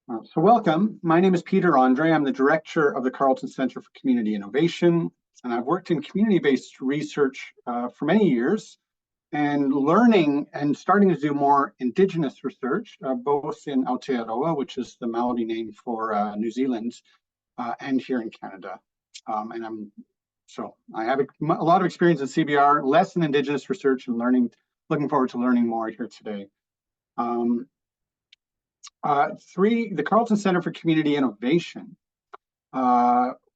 So welcome. My name is Peter Andree. I'm the director of the Carleton Centre for Community Innovation, and I've worked in community-based research for many years, and learning and starting to do more Indigenous research, both in Aotearoa, which is the Maori name for New Zealand, and here in Canada. So I have a lot of experience in CBR, less in Indigenous research, and looking forward to learning more here today. The Carleton Centre for Community Innovation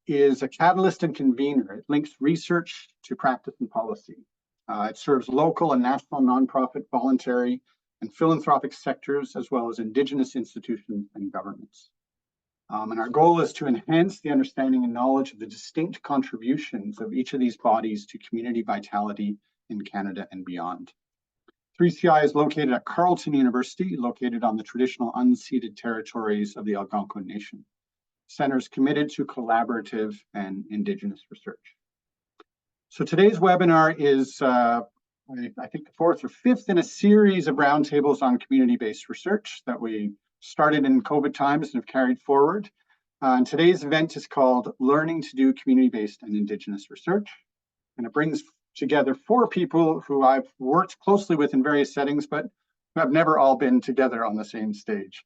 is a catalyst and convener. It links research to practice and policy. It serves local and national nonprofit, voluntary, and philanthropic sectors, as well as Indigenous institutions and governments. And our goal is to enhance the understanding and knowledge of the distinct contributions of each of these bodies to community vitality in Canada and beyond. 3CI is located at Carleton University, located on the traditional unceded territories of the Algonquin Nation. Centre is committed to collaborative and Indigenous research. So today's webinar is, I think, the fourth or fifth in a series of roundtables on community-based research that we started in COVID times and have carried forward. And today's event is called Learning to Do Community-Based and Indigenous Research. And it brings together four people who I've worked closely with in various settings, but who have never all been together on the same stage.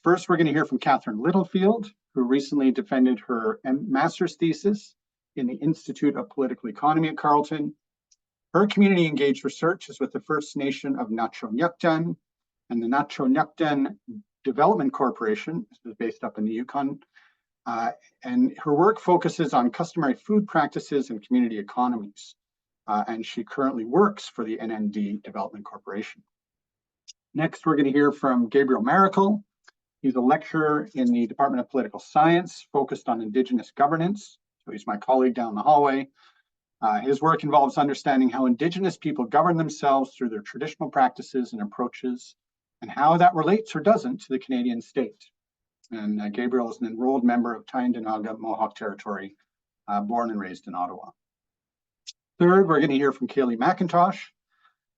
First, we're going to hear from Catherine Littlefield, who recently defended her master's thesis in the Institute of Political Economy at Carleton. Her community engaged research is with the First Nation of Na-Cho-Nyuck-Dun and the Na-Cho-Nyuck-Dun Development Corporation, which is based up in the Yukon. And her work focuses on customary food practices and community economies. And she currently works for the NND Development Corporation. Next, we're going to hear from Gabriel Maracle. He's a lecturer in the Department of Political Science, focused on Indigenous governance. So he's my colleague down the hallway. His work involves understanding how Indigenous people govern themselves through their traditional practices and approaches, and how that relates or doesn't to the Canadian state. And Gabriel is an enrolled member of Tyendinaga Mohawk Territory, born and raised in Ottawa. Third, we're going to hear from Kaleigh McIintosh.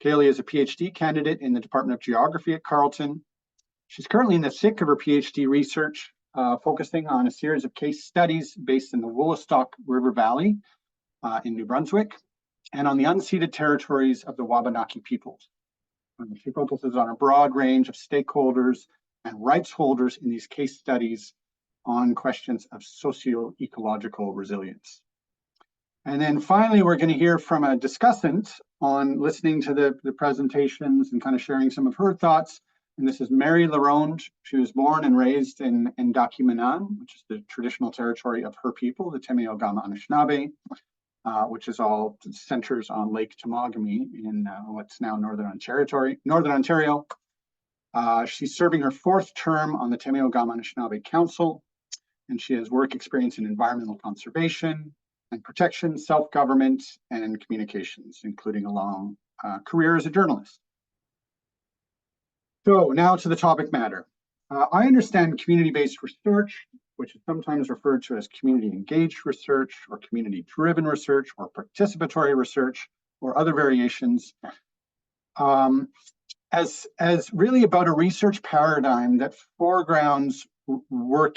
Kaleigh is a PhD candidate in the Department of Geography at Carleton. She's currently in the thick of her PhD research, focusing on a series of case studies based in the Woolastock River Valley in New Brunswick, and on the unceded territories of the Wabanaki peoples. And she focuses on a broad range of stakeholders and rights holders in these case studies on questions of socio-ecological resilience. And then finally, we're going to hear from a discussant on listening to the presentations and kind of sharing some of her thoughts. And this is Mary Laronde. She was born and raised in Dakimanan, which is the traditional territory of her people, the Temiogama Anishinaabe, which is all centers on Lake Temagami in what's now Northern Ontario. She's serving her fourth term on the Temiogama Anishinaabe Council, and she has work experience in environmental conservation and protection, self-government, and communications, including a long career as a journalist. So now to the topic matter. I understand community-based research, which is sometimes referred to as community-engaged research or community-driven research or participatory research or other variations, as really about a research paradigm that foregrounds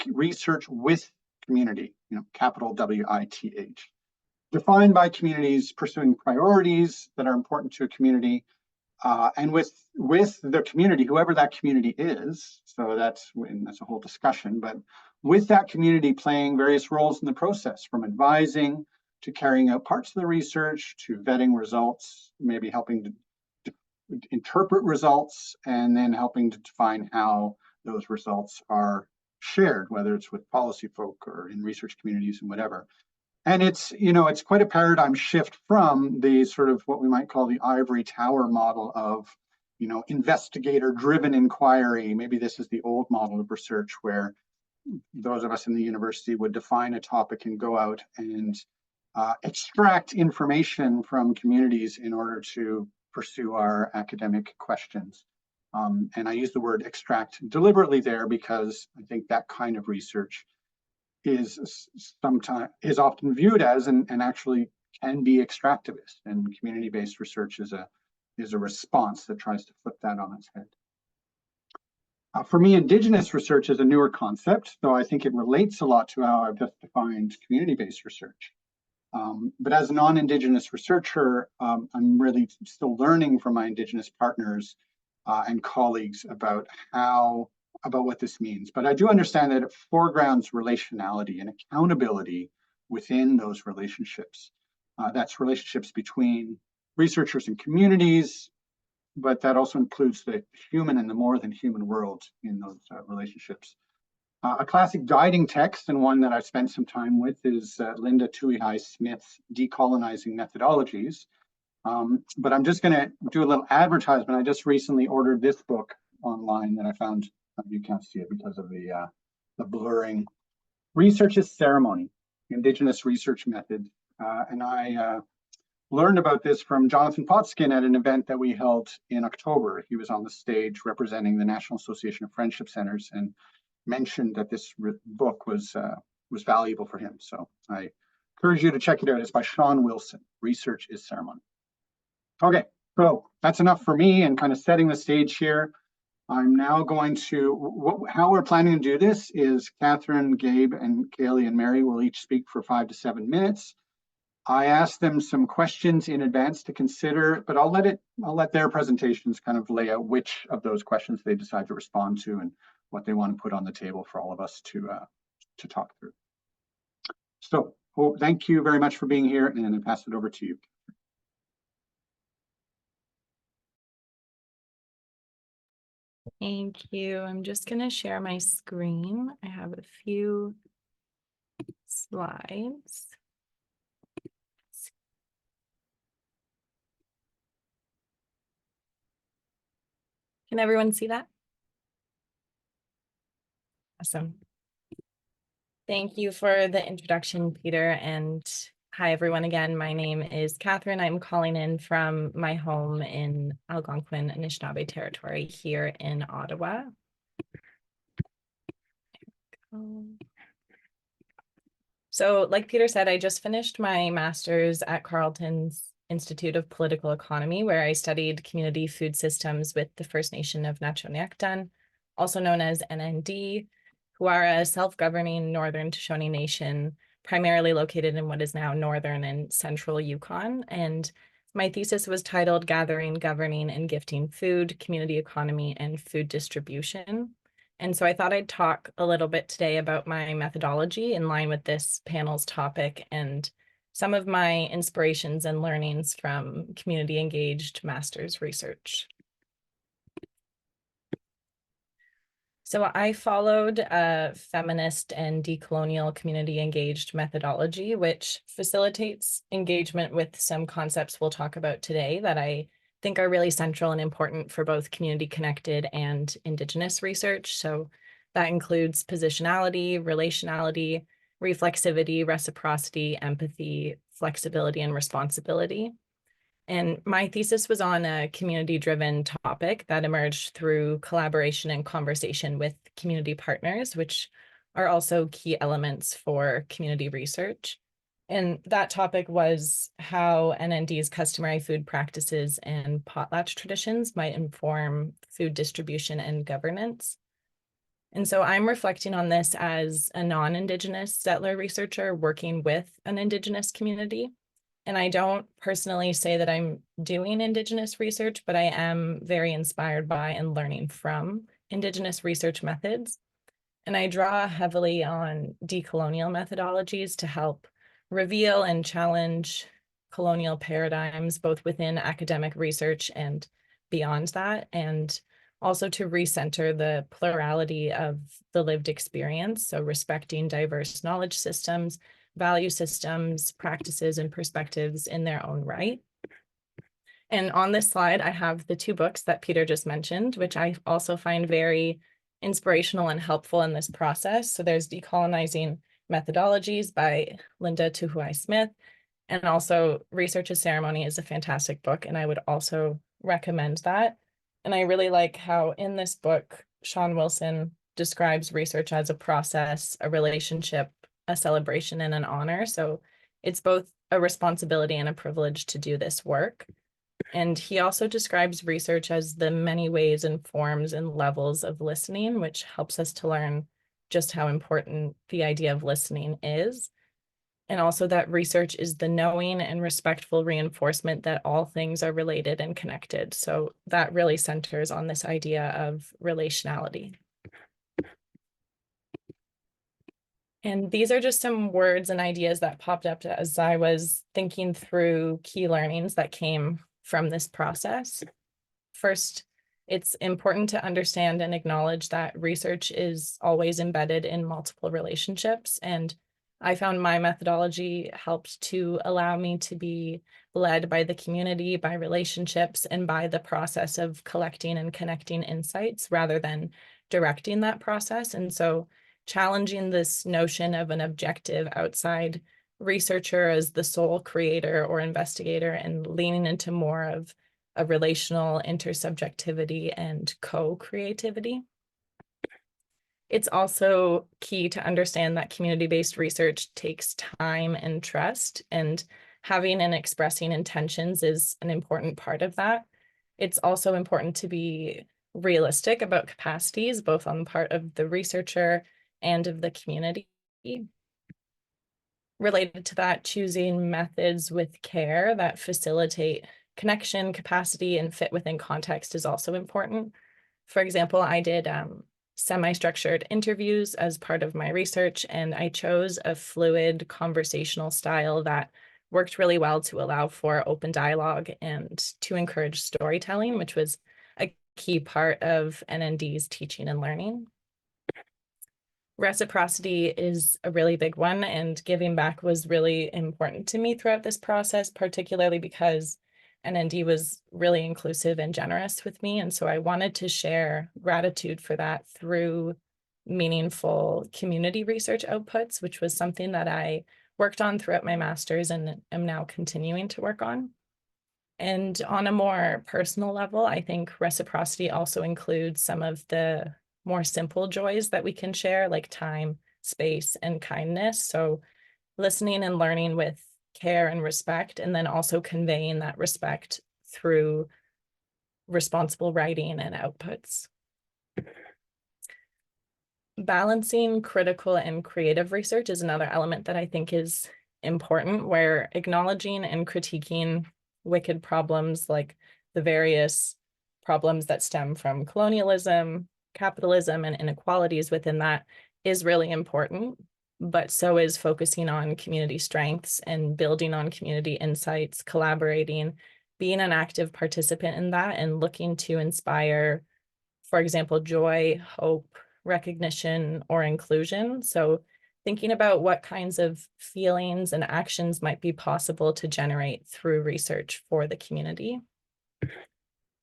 research with community, capital W-I-T-H, defined by communities pursuing priorities that are important to a community, and with the community, whoever that community is. So that's a whole discussion, but with that community playing various roles in the process, from advising to carrying out parts of the research to vetting results, maybe helping to interpret results, and then helping to define how those results are shared, whether it's with policy folk or in research communities and whatever. And it's quite a paradigm shift from the sort of what we might call the ivory tower model of, investigator-driven inquiry. Maybe this is the old model of research where those of us in the university would define a topic and go out and extract information from communities in order to pursue our academic questions. And I use the word extract deliberately there because I think that kind of research is often viewed as and actually can be extractivist, and community-based research is a response that tries to flip that on its head. For me, Indigenous research is a newer concept, though I think it relates a lot to how I've just defined community-based research. But as a non-Indigenous researcher, I'm really still learning from my Indigenous partners and colleagues about what this means. But I do understand that it foregrounds relationality and accountability within those relationships. That's relationships between researchers and communities, but that also includes the human and the more than human world in those relationships. A classic guiding text, and one that I've spent some time with, is Linda Tuihai-Smith's Decolonizing Methodologies. But I'm just going to do a little advertisement. I just recently ordered this book online that I found. You can't see it because of the blurring. Research is Ceremony, Indigenous Research Method. And I learned about this from Jonathan Potskin at an event that we held in October. He was on the stage representing the National Association of Friendship Centers and mentioned that this book was valuable for him. So I encourage you to check it out. It's by Sean Wilson, Research is Ceremony. Okay, so that's enough for me and kind of setting the stage here. I'm now going to, how we're planning to do this is Catherine, Gabe, and Kaleigh and Mary will each speak for 5 to 7 minutes. I asked them some questions in advance to consider, but I'll let their presentations kind of lay out which of those questions they decide to respond to and what they want to put on the table for all of us to talk through. So, well, thank you very much for being here, and I pass it over to you. Thank you. I'm just going to share my screen. I have a few slides. Can everyone see that? Awesome. Thank you for the introduction, Peter, and hi, everyone. Again, my name is Catherine. I'm calling in from my home in Algonquin, Anishinaabe territory here in Ottawa. So like Peter said, I just finished my master's at Carleton's Institute of Political Economy, where I studied community food systems with the First Nation of Nacho-Neaktan, also known as NND, who are a self-governing Northern Shoshone Nation, primarily located in what is now northern and central Yukon. And my thesis was titled Gathering, Governing, and Gifting Food, Community Economy, and Food Distribution. And so I thought I'd talk a little bit today about my methodology in line with this panel's topic and some of my inspirations and learnings from community engaged master's research. So I followed a feminist and decolonial community engaged methodology, which facilitates engagement with some concepts we'll talk about today that I think are really central and important for both community connected and Indigenous research. So that includes positionality, relationality, reflexivity, reciprocity, empathy, flexibility, and responsibility. And my thesis was on a community-driven topic that emerged through collaboration and conversation with community partners, which are also key elements for community research. And that topic was how NND's customary food practices and potlatch traditions might inform food distribution and governance. And so I'm reflecting on this as a non-Indigenous settler researcher working with an Indigenous community. And I don't personally say that I'm doing Indigenous research, but I am very inspired by and learning from Indigenous research methods. And I draw heavily on decolonial methodologies to help reveal and challenge colonial paradigms, both within academic research and beyond that, and also to recenter the plurality of the lived experience. So respecting diverse knowledge systems, value systems, practices, and perspectives in their own right. And on this slide, I have the 2 books that Peter just mentioned, which I also find very inspirational and helpful in this process. So there's Decolonizing Methodologies by Linda Tuihai-Smith, and also Research is Ceremony is a fantastic book, and I would also recommend that. And I really like how in this book, Sean Wilson describes research as a process, a relationship, a celebration, and an honor. So it's both a responsibility and a privilege to do this work. And he also describes research as the many ways and forms and levels of listening, which helps us to learn just how important the idea of listening is. And also that research is the knowing and respectful reinforcement that all things are related and connected. So that really centers on this idea of relationality. And these are just some words and ideas that popped up as I was thinking through key learnings that came from this process. First, it's important to understand and acknowledge that research is always embedded in multiple relationships. And I found my methodology helped to allow me to be led by the community, by relationships, and by the process of collecting and connecting insights rather than directing that process. And so challenging this notion of an objective outside researcher as the sole creator or investigator and leaning into more of a relational intersubjectivity and co-creativity. It's also key to understand that community-based research takes time and trust, and having and expressing intentions is an important part of that. It's also important to be realistic about capacities, both on the part of the researcher and of the community. Related to that, choosing methods with care that facilitate connection, capacity, and fit within context is also important. For example, I did semi-structured interviews as part of my research, and I chose a fluid conversational style that worked really well to allow for open dialogue and to encourage storytelling, which was a key part of NND's teaching and learning. Reciprocity is a really big one, and giving back was really important to me throughout this process, particularly because NND was really inclusive and generous with me. And so I wanted to share gratitude for that through meaningful community research outputs, which was something that I worked on throughout my master's and am now continuing to work on. And on a more personal level, I think reciprocity also includes some of the more simple joys that we can share, like time, space, and kindness. So listening and learning with care and respect, and then also conveying that respect through responsible writing and outputs. Balancing critical and creative research is another element that I think is important, where acknowledging and critiquing wicked problems like the various problems that stem from colonialism, capitalism, and inequalities within that is really important, but so is focusing on community strengths and building on community insights, collaborating, being an active participant in that, and looking to inspire, for example, joy, hope, recognition, or inclusion. So thinking about what kinds of feelings and actions might be possible to generate through research for the community.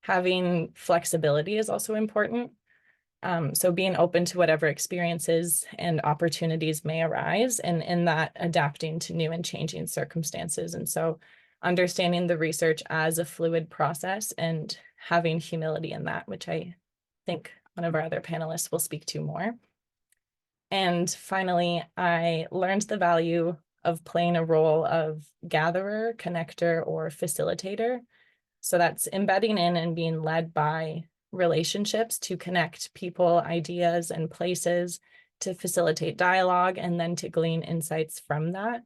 Having flexibility is also important. So being open to whatever experiences and opportunities may arise, and in that adapting to new and changing circumstances. And so understanding the research as a fluid process and having humility in that, which I think one of our other panelists will speak to more. And finally, I learned the value of playing a role of gatherer, connector, or facilitator. So that's embedding in and being led by relationships to connect people, ideas, and places, to facilitate dialogue, and then to glean insights from that.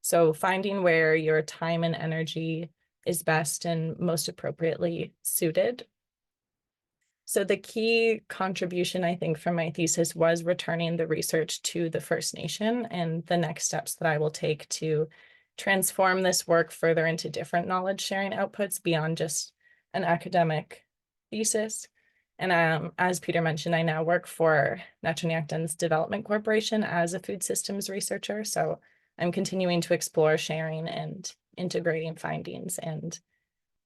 So finding where your time and energy is best and most appropriately suited. So the key contribution, I think, from my thesis was returning the research to the First Nation, and the next steps that I will take to transform this work further into different knowledge sharing outputs beyond just an academic thesis. And as Peter mentioned, I now work for Natural Development Corporation as a food systems researcher. So I'm continuing to explore sharing and integrating findings. And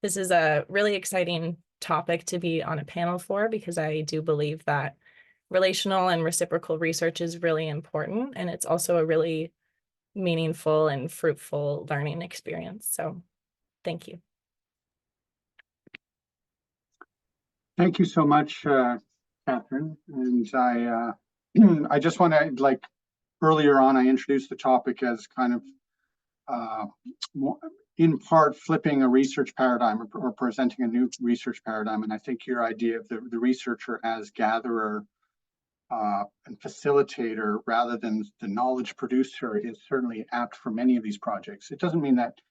this is a really exciting topic to be on a panel for, because I do believe that relational and reciprocal research is really important. And it's also a really meaningful and fruitful learning experience. So thank you. Thank you so much, Catherine. And I just want to, like earlier on, I introduced the topic as kind of in part flipping a research paradigm or presenting a new research paradigm. And I think your idea of the researcher as gatherer and facilitator rather than the knowledge producer is certainly apt for many of these projects. It doesn't mean that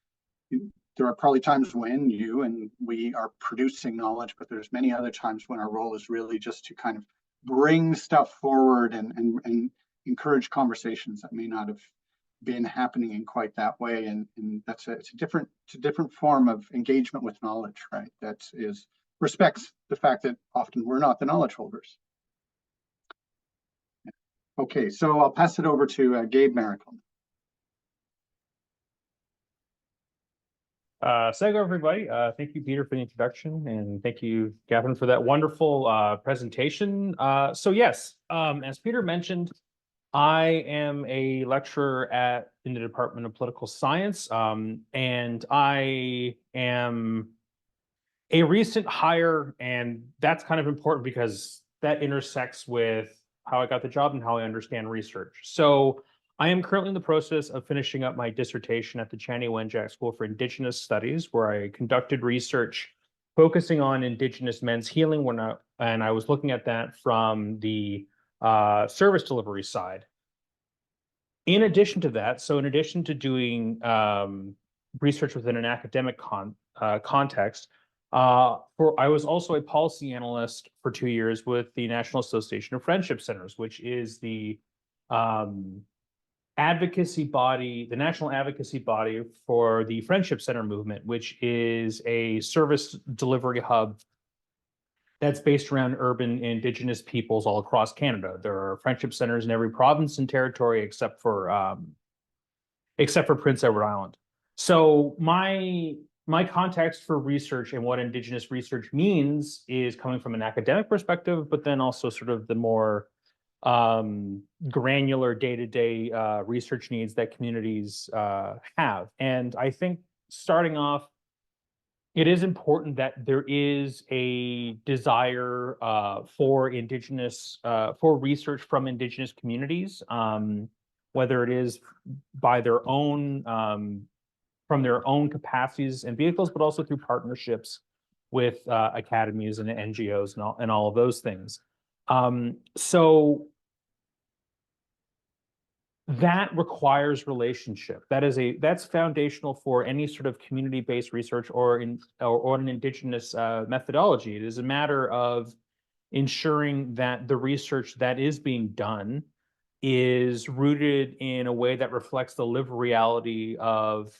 there are probably times when you and we are producing knowledge, but there's many other times when our role is really just to kind of bring stuff forward and encourage conversations that may not have been happening in quite that way. And it's a different form of engagement with knowledge, right? That is respects the fact that often we're not the knowledge holders. Okay, so I'll pass it over to Gabe Maracle. Sego, everybody. Thank you, Peter, for the introduction, and thank you, Gavin, for that wonderful presentation. So yes, as Peter mentioned, I am a lecturer in the Department of Political Science, and I am a recent hire, and that's kind of important because that intersects with how I got the job and how I understand research. So I am currently in the process of finishing up my dissertation at the Chanie-Wenjack School for Indigenous Studies, where I conducted research focusing on Indigenous men's healing and I was looking at that from the service delivery side. In addition to that, so in addition to doing research within an academic context, I was also a policy analyst for 2 years with the National Association of Friendship Centers, which is the advocacy body, the national advocacy body for the Friendship Center movement, which is a service delivery hub that's based around urban Indigenous peoples all across Canada. There are friendship centers in every province and territory except for Prince Edward Island. So my context for research and what Indigenous research means is coming from an academic perspective, but then also sort of the more granular day-to-day research needs that communities have. And I think starting off, it is important that there is a desire for research from Indigenous communities, whether it is by their own, from their own capacities and vehicles, but also through partnerships with academies and NGOs and all of those things. So that requires relationship. That's foundational for any sort of community-based research or an Indigenous methodology. It is a matter of ensuring that the research that is being done is rooted in a way that reflects the lived reality of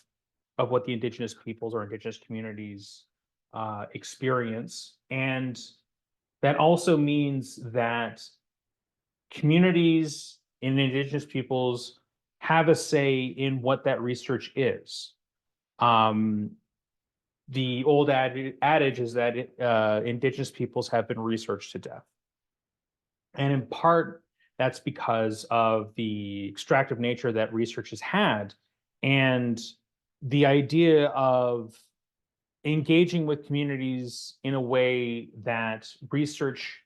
what the Indigenous peoples or Indigenous communities experience. And that also means that communities and Indigenous peoples have a say in what that research is. The old adage is that Indigenous peoples have been researched to death. And in part, that's because of the extractive nature that research has had. And the idea of engaging with communities in a way that research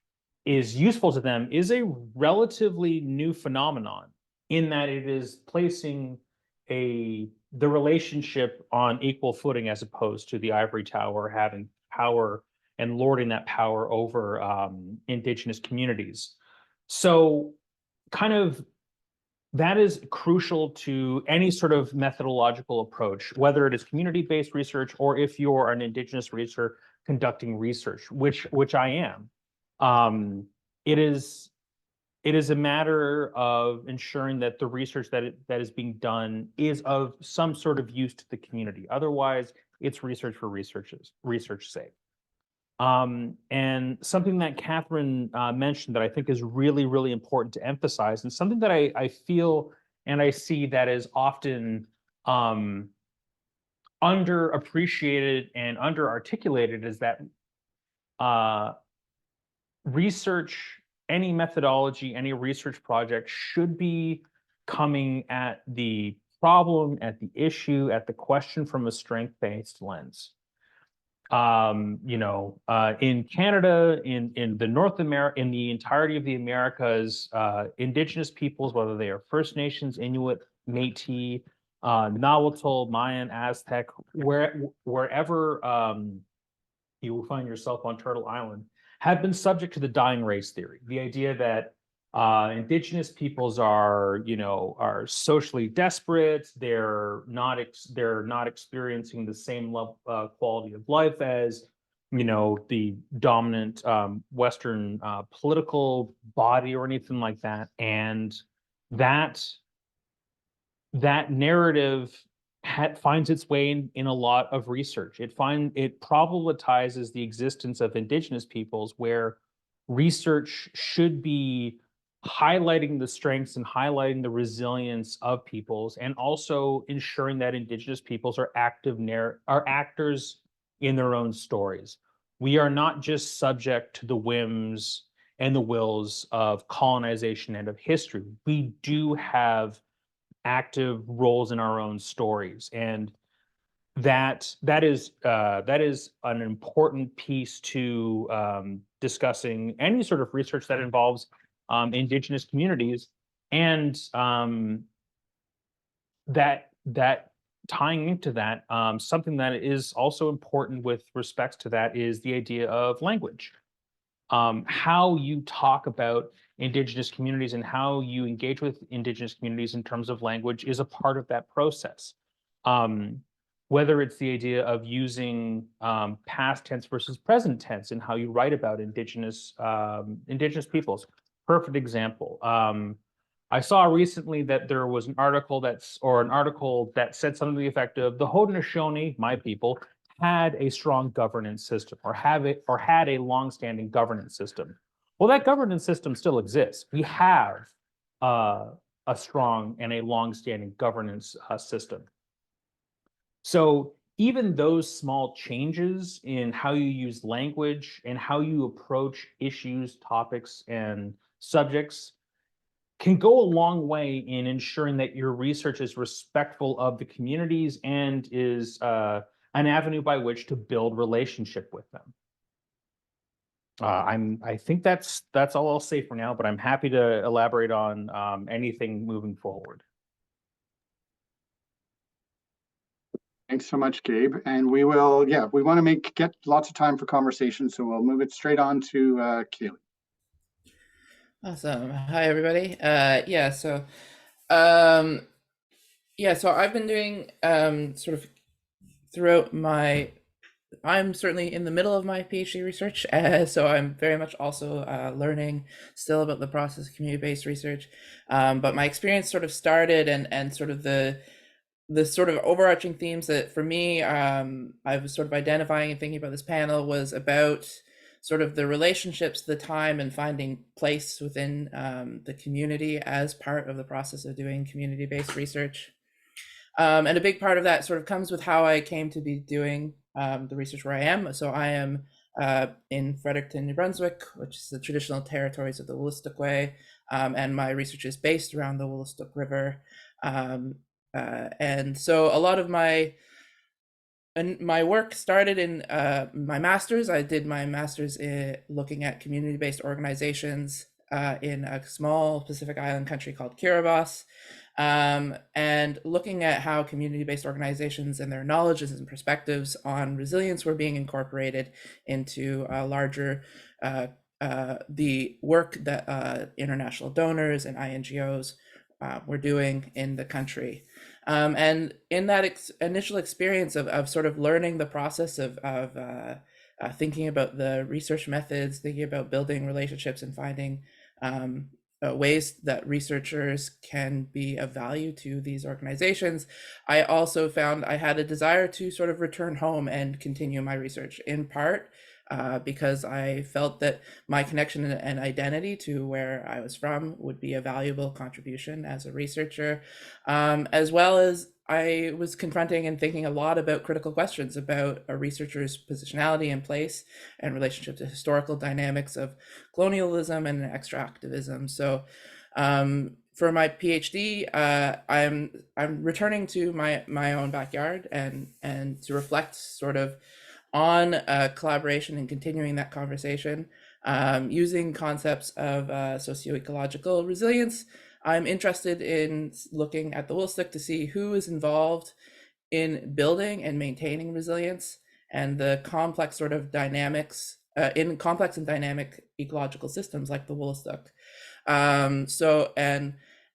is useful to them is a relatively new phenomenon, in that it is placing the relationship on equal footing as opposed to the ivory tower having power and lording that power over Indigenous communities. So kind of that is crucial to any sort of methodological approach, whether it is community-based research or if you're an Indigenous researcher conducting research, which I am. It is a matter of ensuring that the research that is being done is of some sort of use to the community. Otherwise, it's research for research's sake. And something that Catherine mentioned that I think is really, really important to emphasize, and something that I feel and I see that is often underappreciated and underarticulated, is that research, any methodology, any research project should be coming at the problem, at the issue, at the question from a strength-based lens. In Canada, in the entirety of the Americas, Indigenous peoples, whether they are First Nations, Inuit, Métis, Nahuatl, Mayan, Aztec, wherever you will find yourself on Turtle Island, have been subject to the dying race theory. The idea that indigenous peoples are, are socially desperate. They're not experiencing the same level quality of life as, the dominant Western political body or anything like that. And that narrative finds its way in a lot of research. It problematizes the existence of indigenous peoples, where research should be highlighting the strengths and highlighting the resilience of peoples, and also ensuring that indigenous peoples are actors in their own stories. We are not just subject to the whims and the wills of colonization and of history. We do have active roles in our own stories, and that is an important piece to discussing any sort of research that involves indigenous communities. And that tying into that, something that is also important with respects to that is the idea of language. How you talk about indigenous communities and how you engage with indigenous communities in terms of language is a part of that process. Whether it's the idea of using past tense versus present tense and how you write about indigenous peoples. Perfect example. I saw recently that there was an article that said something to the effect of the Haudenosaunee, my people, had a strong governance system, or had a long-standing governance system. Well, that governance system still exists. We have a strong and a long-standing governance system. So even those small changes in how you use language and how you approach issues, topics, and subjects can go a long way in ensuring that your research is respectful of the communities and is an avenue by which to build relationship with them. I think that's all I'll say for now, but I'm happy to elaborate on anything moving forward. Thanks so much, Gabe. And we will, we want to get lots of time for conversation, so we'll move it straight on to Kaleigh. Awesome. Hi, everybody. So I've been doing sort of throughout I'm certainly in the middle of my PhD research, so I'm very much also learning still about the process of community-based research. But my experience sort of started and sort of the sort of overarching themes that for me, I was sort of identifying and thinking about this panel was about sort of the relationships, the time, and finding place within the community as part of the process of doing community-based research. And a big part of that sort of comes with how I came to be doing the research where I am. So I am in Fredericton, New Brunswick, which is the traditional territories of the Wolastoqey, and my research is based around the Wolastoq River. And so a lot of my work started in my master's. I did my master's looking at community-based organizations in a small Pacific Island country called Kiribati, and looking at how community-based organizations and their knowledges and perspectives on resilience were being incorporated into larger the work that international donors and INGOs were doing in the country. And in that initial experience of sort of learning the process of thinking about the research methods, thinking about building relationships and finding ways that researchers can be of value to these organizations, I also found I had a desire to sort of return home and continue my research, in part because I felt that my connection and identity to where I was from would be a valuable contribution as a researcher, as well as I was confronting and thinking a lot about critical questions about a researcher's positionality and place and relationship to historical dynamics of colonialism and extractivism. So for my PhD, I'm returning to my own backyard and to reflect sort of on collaboration and continuing that conversation, using concepts of socio-ecological resilience, I'm interested in looking at the Woolstick to see who is involved in building and maintaining resilience and the complex sort of dynamics in complex and dynamic ecological systems like the Woolstick.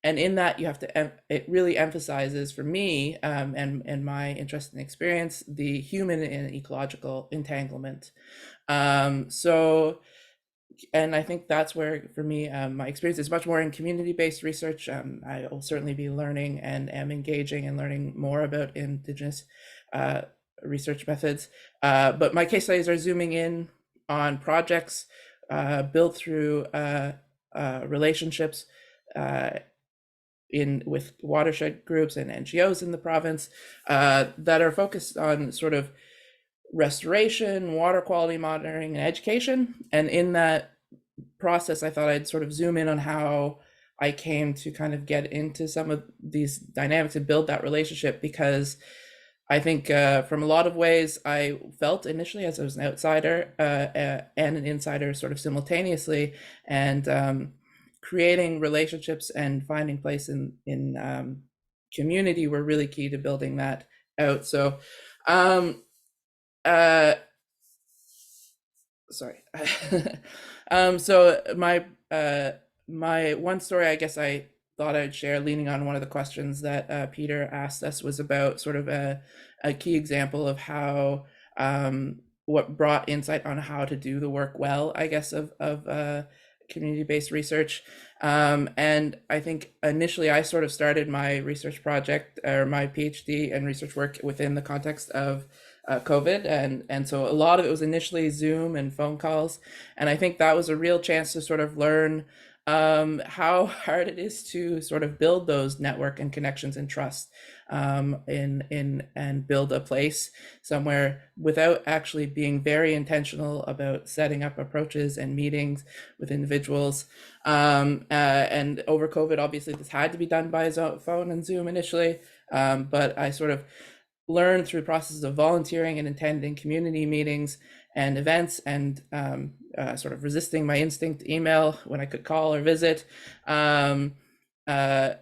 And in that you have to, it really emphasizes for me and my interest and experience, the human and ecological entanglement. And I think that's where, for me, my experience is much more in community-based research. I will certainly be learning and am engaging and learning more about Indigenous research methods. But my case studies are zooming in on projects built through relationships with watershed groups and NGOs in the province that are focused on sort of restoration, water quality monitoring, and education. And in that process, I thought I'd sort of zoom in on how I came to kind of get into some of these dynamics and build that relationship, because I think from a lot of ways I felt initially as I was an outsider and an insider sort of simultaneously, and creating relationships and finding place in community were really key to building that out. So sorry. So my one story, I guess I thought I'd share, leaning on one of the questions that Peter asked us, was about sort of a key example of how what brought insight on how to do the work well, I guess, of community-based research. And I think initially I sort of started my research project, or my PhD and research work, within the context of COVID, and so a lot of it was initially Zoom and phone calls, and I think that was a real chance to sort of learn how hard it is to sort of build those network and connections and trust and build a place somewhere without actually being very intentional about setting up approaches and meetings with individuals. And over COVID, obviously this had to be done by phone and Zoom initially, but I sort of learned through the process of volunteering and attending community meetings and events, and sort of resisting my instinct to email when I could call or visit, how the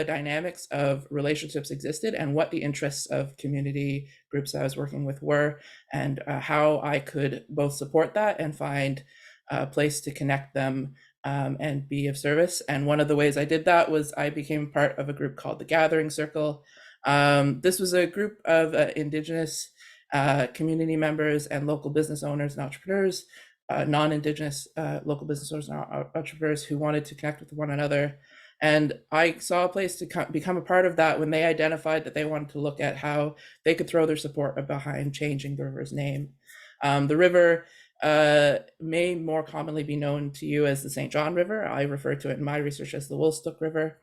dynamics of relationships existed and what the interests of community groups I was working with were, and how I could both support that and find a place to connect them and be of service. And one of the ways I did that was I became part of a group called the Gathering Circle. This was a group of Indigenous community members and local business owners and entrepreneurs, non-Indigenous local business owners and entrepreneurs who wanted to connect with one another. And I saw a place to become a part of that when they identified that they wanted to look at how they could throw their support behind changing the river's name. The river may more commonly be known to you as the St. John River. I refer to it in my research as the Woolstock River.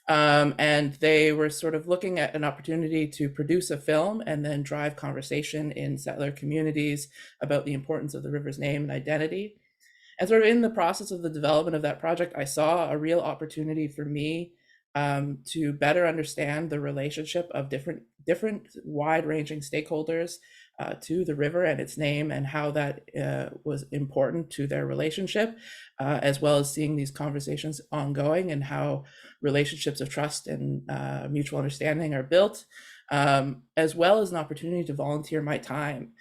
And they were sort of looking at an opportunity to produce a film and then drive conversation in settler communities about the importance of the river's name and identity. And sort of in the process of the development of that project, I saw a real opportunity for me to better understand the relationship of different wide-ranging stakeholders to the river and its name, and how that was important to their relationship, as well as seeing these conversations ongoing and how relationships of trust and mutual understanding are built, as well as an opportunity to volunteer my time.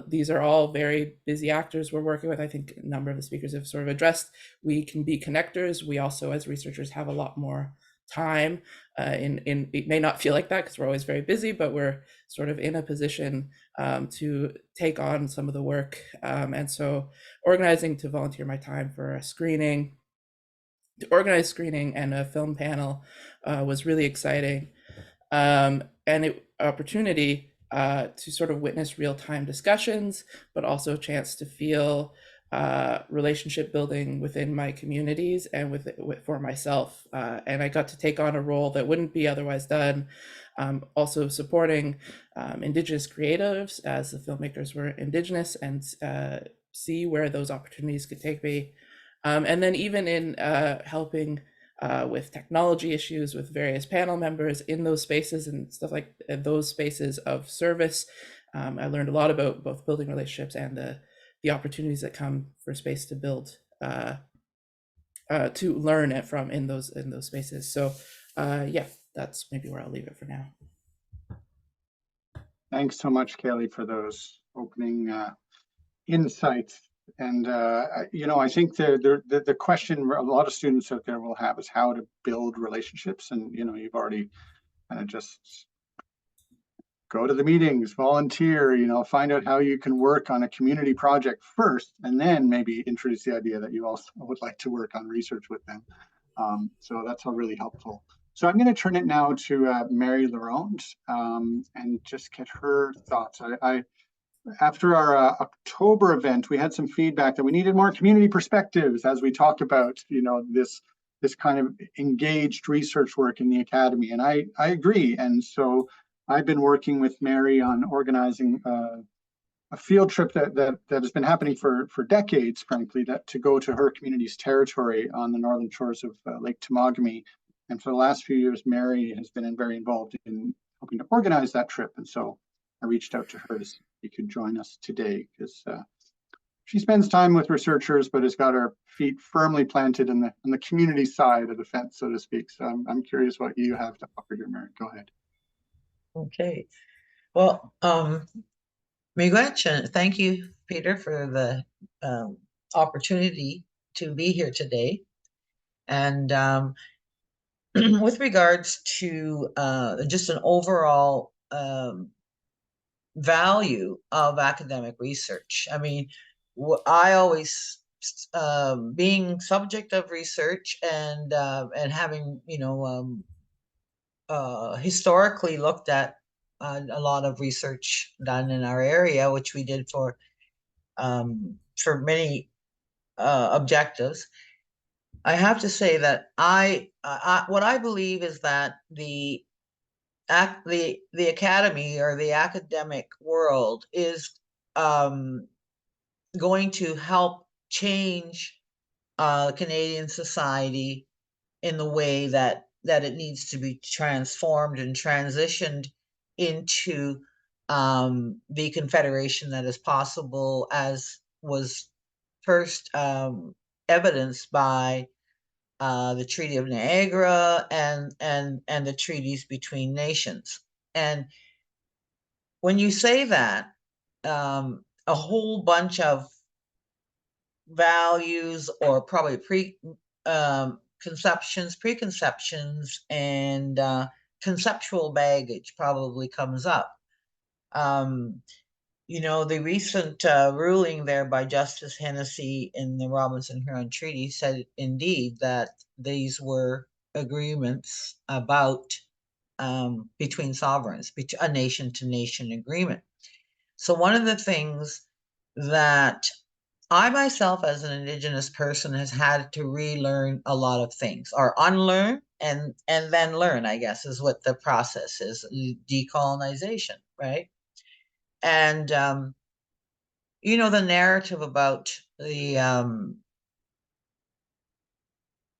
These are all very busy actors we're working with. I think a number of the speakers have sort of addressed, we can be connectors. We also, as researchers, have a lot more time. It may not feel like that because we're always very busy, but we're sort of in a position to take on some of the work. And so organizing to volunteer my time for a screening, to organize screening and a film panel was really exciting. And an opportunity to sort of witness real-time discussions, but also a chance to feel relationship building within my communities and for myself. And I got to take on a role that wouldn't be otherwise done, also supporting Indigenous creatives as the filmmakers were Indigenous, and see where those opportunities could take me. And then even in helping with technology issues with various panel members in those spaces and stuff like those spaces of service. I learned a lot about both building relationships and the opportunities that come for space to build to learn it from in those spaces. So yeah, that's maybe where I'll leave it for now. Thanks so much, Kaleigh, for those opening insights. And I think the question a lot of students out there will have is how to build relationships. And you've already kind of just go to the meetings, volunteer, find out how you can work on a community project first, and then maybe introduce the idea that you also would like to work on research with them. So that's all really helpful. So I'm going to turn it now to Mary Laronde and just get her thoughts. After our October event, we had some feedback that we needed more community perspectives as we talked about, this kind of engaged research work in the academy. And I agree. And so I've been working with Mary on organizing a field trip that has been happening for decades, frankly, to go to her community's territory on the northern shores of Lake Temagami. And for the last few years, Mary has been very involved in helping to organize that trip. And so I reached out to her to see if she could join us today, because she spends time with researchers, but has got her feet firmly planted on the community side of the fence, so to speak. So I'm curious what you have to offer here, Mary. Go ahead. Okay. Well, miigwech, thank you, Peter, for the opportunity to be here today. And with regards to just an overall value of academic research, I mean, I always, being subject of research and having, historically looked at a lot of research done in our area, which we did for many objectives. I have to say that what I believe is that the academy or the academic world is going to help change Canadian society in the way that it needs to be transformed and transitioned into the confederation that is possible, as was first evidenced by the Treaty of Niagara and the treaties between nations. And when you say that, a whole bunch of values, or probably preconceptions, and conceptual baggage probably comes up. The recent ruling there by Justice Hennessy in the Robinson-Huron Treaty said indeed that these were agreements about between sovereigns, a nation-to-nation agreement. So one of the things that I myself, as an Indigenous person, has had to relearn a lot of things, or unlearn and then learn, I guess, is what the process is, decolonization, right? And the narrative about the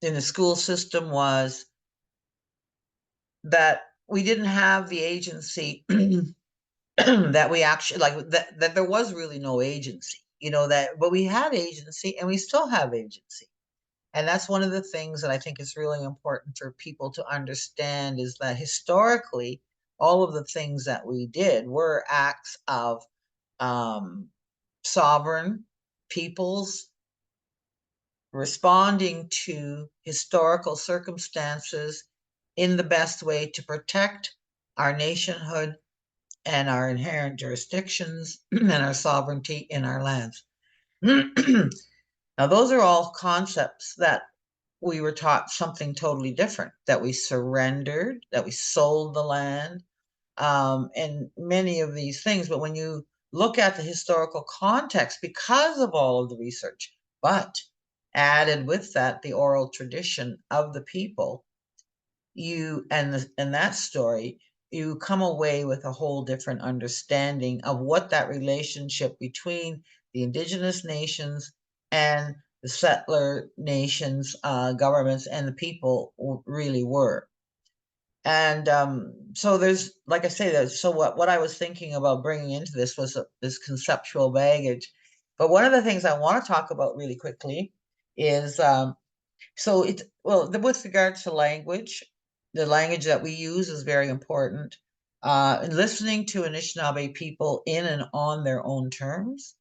in the school system was that we didn't have the agency that we actually that there was really no agency, but we had agency, and we still have agency. And that's one of the things that I think is really important for people to understand, is that historically, all of the things that we did were acts of sovereign peoples responding to historical circumstances in the best way to protect our nationhood and our inherent jurisdictions and our sovereignty in our lands. Now, those are all concepts that we were taught something totally different, that we surrendered, that we sold the land, and many of these things. But when you look at the historical context, because of all of the research, but added with that the oral tradition of the people, and that story, you come away with a whole different understanding of what that relationship between the Indigenous nations and the settler nations, governments, and the people really were. And so there's, like I say, so what I was thinking about bringing into this was this conceptual baggage. But one of the things I want to talk about really quickly is So with regards to language, the language that we use is very important. And listening to Anishinaabe people in and on their own terms.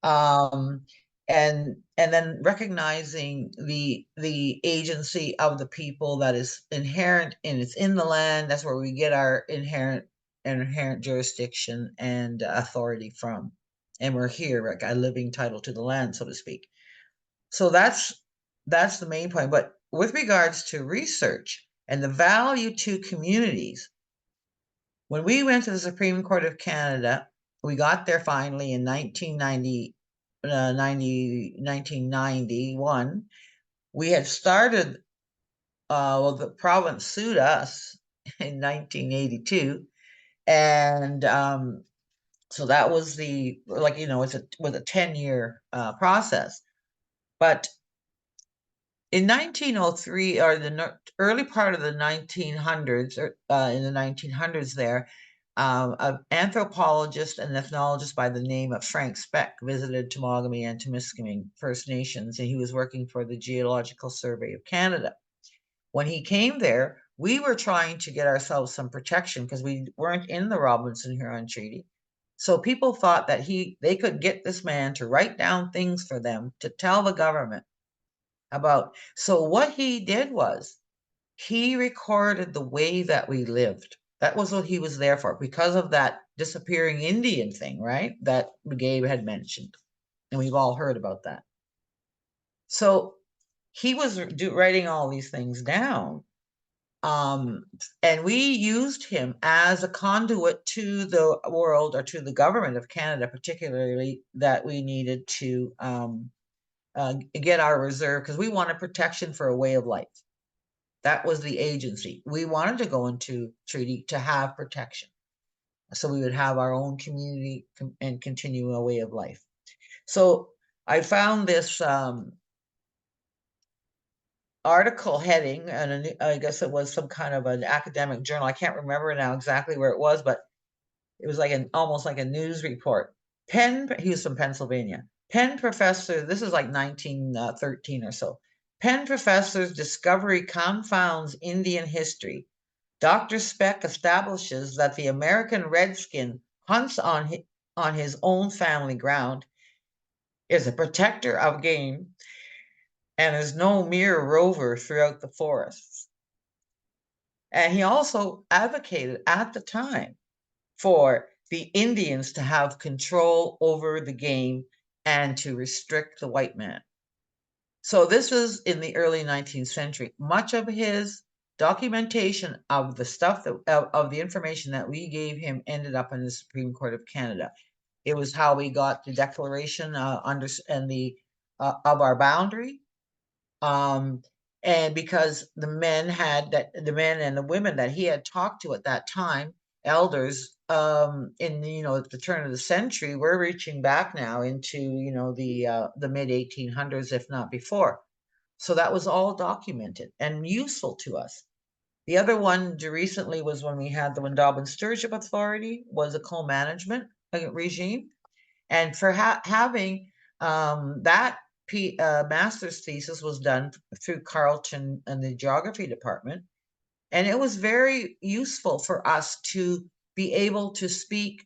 And then recognizing the agency of the people that is inherent, and it's in the land. That's where we get our inherent jurisdiction and authority from, and we're here, like a living title to the land, so to speak. So that's the main point. But with regards to research and the value to communities, when we went to the Supreme Court of Canada, we got there finally in 1991. We had started, the province sued us in 1982. And so that was it was a 10-year process. But in 1903, or the early part of the 1900s, or in the 1900s there, an anthropologist and ethnologist by the name of Frank Speck visited Temagami and Temiskaming First Nations, and he was working for the Geological Survey of Canada. When he came there, we were trying to get ourselves some protection because we weren't in the Robinson-Huron Treaty. So people thought that they could get this man to write down things for them to tell the government about. So what he did was he recorded the way that we lived. That was what he was there for, because of that disappearing Indian thing, right? That Gabe had mentioned. And we've all heard about that. So he was writing all these things down. And we used him as a conduit to the world, or to the government of Canada, particularly, that we needed to get our reserve, because we wanted protection for a way of life. That was the agency. We wanted to go into treaty to have protection, so we would have our own community and continue a way of life. So I found this article heading, and I guess it was some kind of an academic journal. I can't remember now exactly where it was, but it was like almost like a news report. He was from Pennsylvania. Penn professor, this is like 1913 or so. Penn professor's discovery confounds Indian history. Dr. Speck establishes that the American redskin hunts on his own family ground, is a protector of game, and is no mere rover throughout the forests. And he also advocated at the time for the Indians to have control over the game and to restrict the white man. So this is in the early 19th century. Much of his documentation of the stuff of the information that we gave him ended up in the Supreme Court of Canada. It was how we got the declaration of our boundary. And because the men and the women that he had talked to at that time, elders, in at the turn of the century, we're reaching back now into the mid 1800s, if not before. So that was all documented and useful to us. The other one recently was when we had the Windauban Stewardship Authority, was a co-management regime, and for having that master's thesis was done through Carleton and the geography department. And it was very useful for us to be able to speak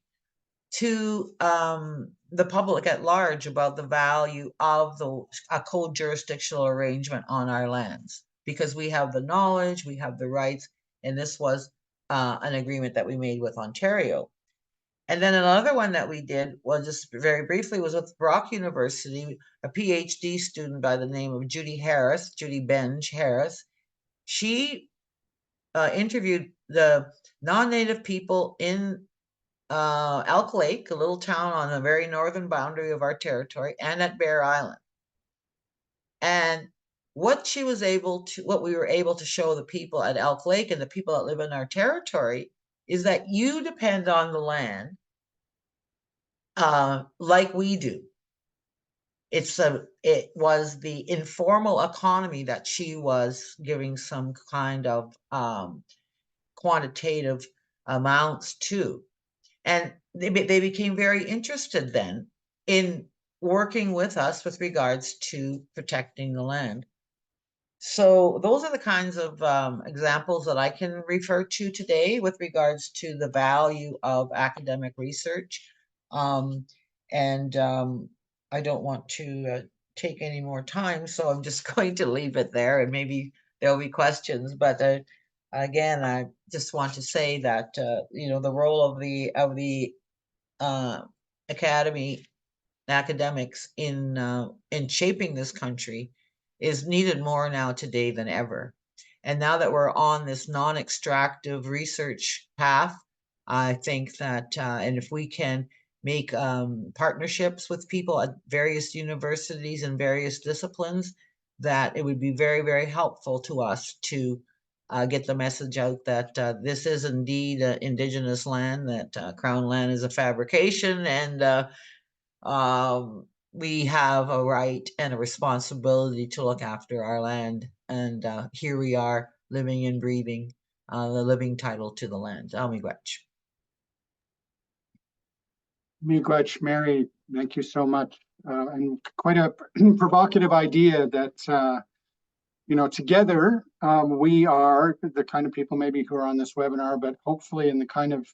to the public at large about the value of a co-jurisdictional arrangement on our lands, because we have the knowledge, we have the rights, and this was an agreement that we made with Ontario. And then another one that we did was, just very briefly, was with Brock University, a PhD student by the name of Judy Benge Harris. She interviewed the non-native people in Elk Lake, a little town on the very northern boundary of our territory, and at Bear Island. And what we were able to show the people at Elk Lake and the people that live in our territory is that you depend on the land like we do. It was the informal economy that she was giving some kind of quantitative amounts to. And they became very interested then in working with us with regards to protecting the land. So those are the kinds of examples that I can refer to today with regards to the value of academic research. And I don't want to take any more time, so I'm just going to leave it there, and maybe there'll be questions. But again, I just want to say that you know, the role of the academy academics in shaping this country is needed more now today than ever. And now that we're on this non-extractive research path, I think that and if we can make partnerships with people at various universities and various disciplines, that it would be very, very helpful to us to get the message out that this is indeed Indigenous land, that Crown land is a fabrication, and we have a right and a responsibility to look after our land. And here we are, living and breathing the living title to the land. Miigwech. Miigwech, Mary, thank you so much. And quite a provocative idea that, you know, together we are the kind of people maybe who are on this webinar, but hopefully in the kind of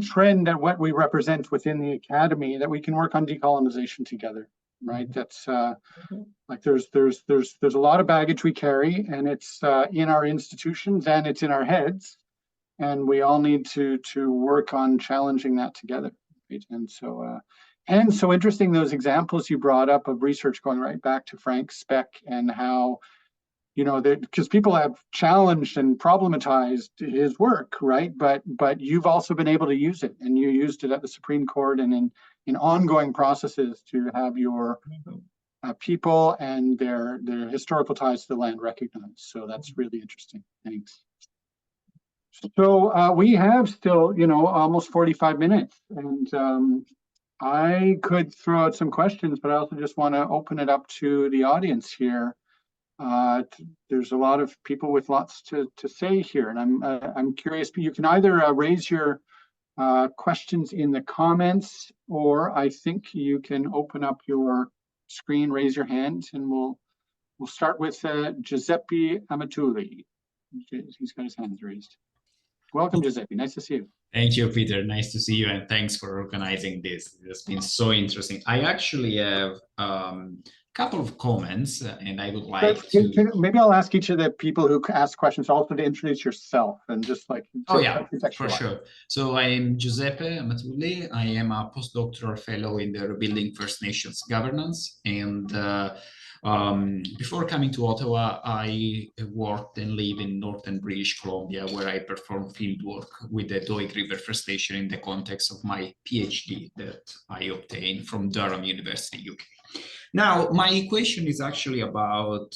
trend that what we represent within the academy, that we can work on decolonization together, right? That's like there's a lot of baggage we carry, and it's in our institutions and it's in our heads, and we all need to work on challenging that together, right? And so interesting, those examples you brought up of research going right back to Frank Speck, and how, you know, that because people have challenged and problematized his work, right? But you've also been able to use it, and you used it at the Supreme Court and in ongoing processes to have your people and their historical ties to the land recognized. So that's really interesting. Thanks. So we have still, you know, almost 45 minutes, and I could throw out some questions, but I also just want to open it up to the audience here. There's a lot of people with lots to say here, and I'm curious. You can either raise your questions in the comments, or I think you can open up your screen, raise your hand, and we'll start with Giuseppe Amatuli. He's got his hands raised. Welcome, Giuseppe. Nice to see you. Thank you, Peter. Nice to see you, and thanks for organizing this. It's been so interesting. I actually have couple of comments, and I would like to. Maybe I'll ask each of the people who ask questions also to introduce yourself and just like. Oh yeah, for sure. So I am Giuseppe Amatuli. I am a postdoctoral fellow in the Rebuilding First Nations Governance, and before coming to Ottawa, I worked and live in northern British Columbia, where I performed field work with the Doig River First Nation in the context of my PhD that I obtained from Durham University, UK. Now, my question is actually about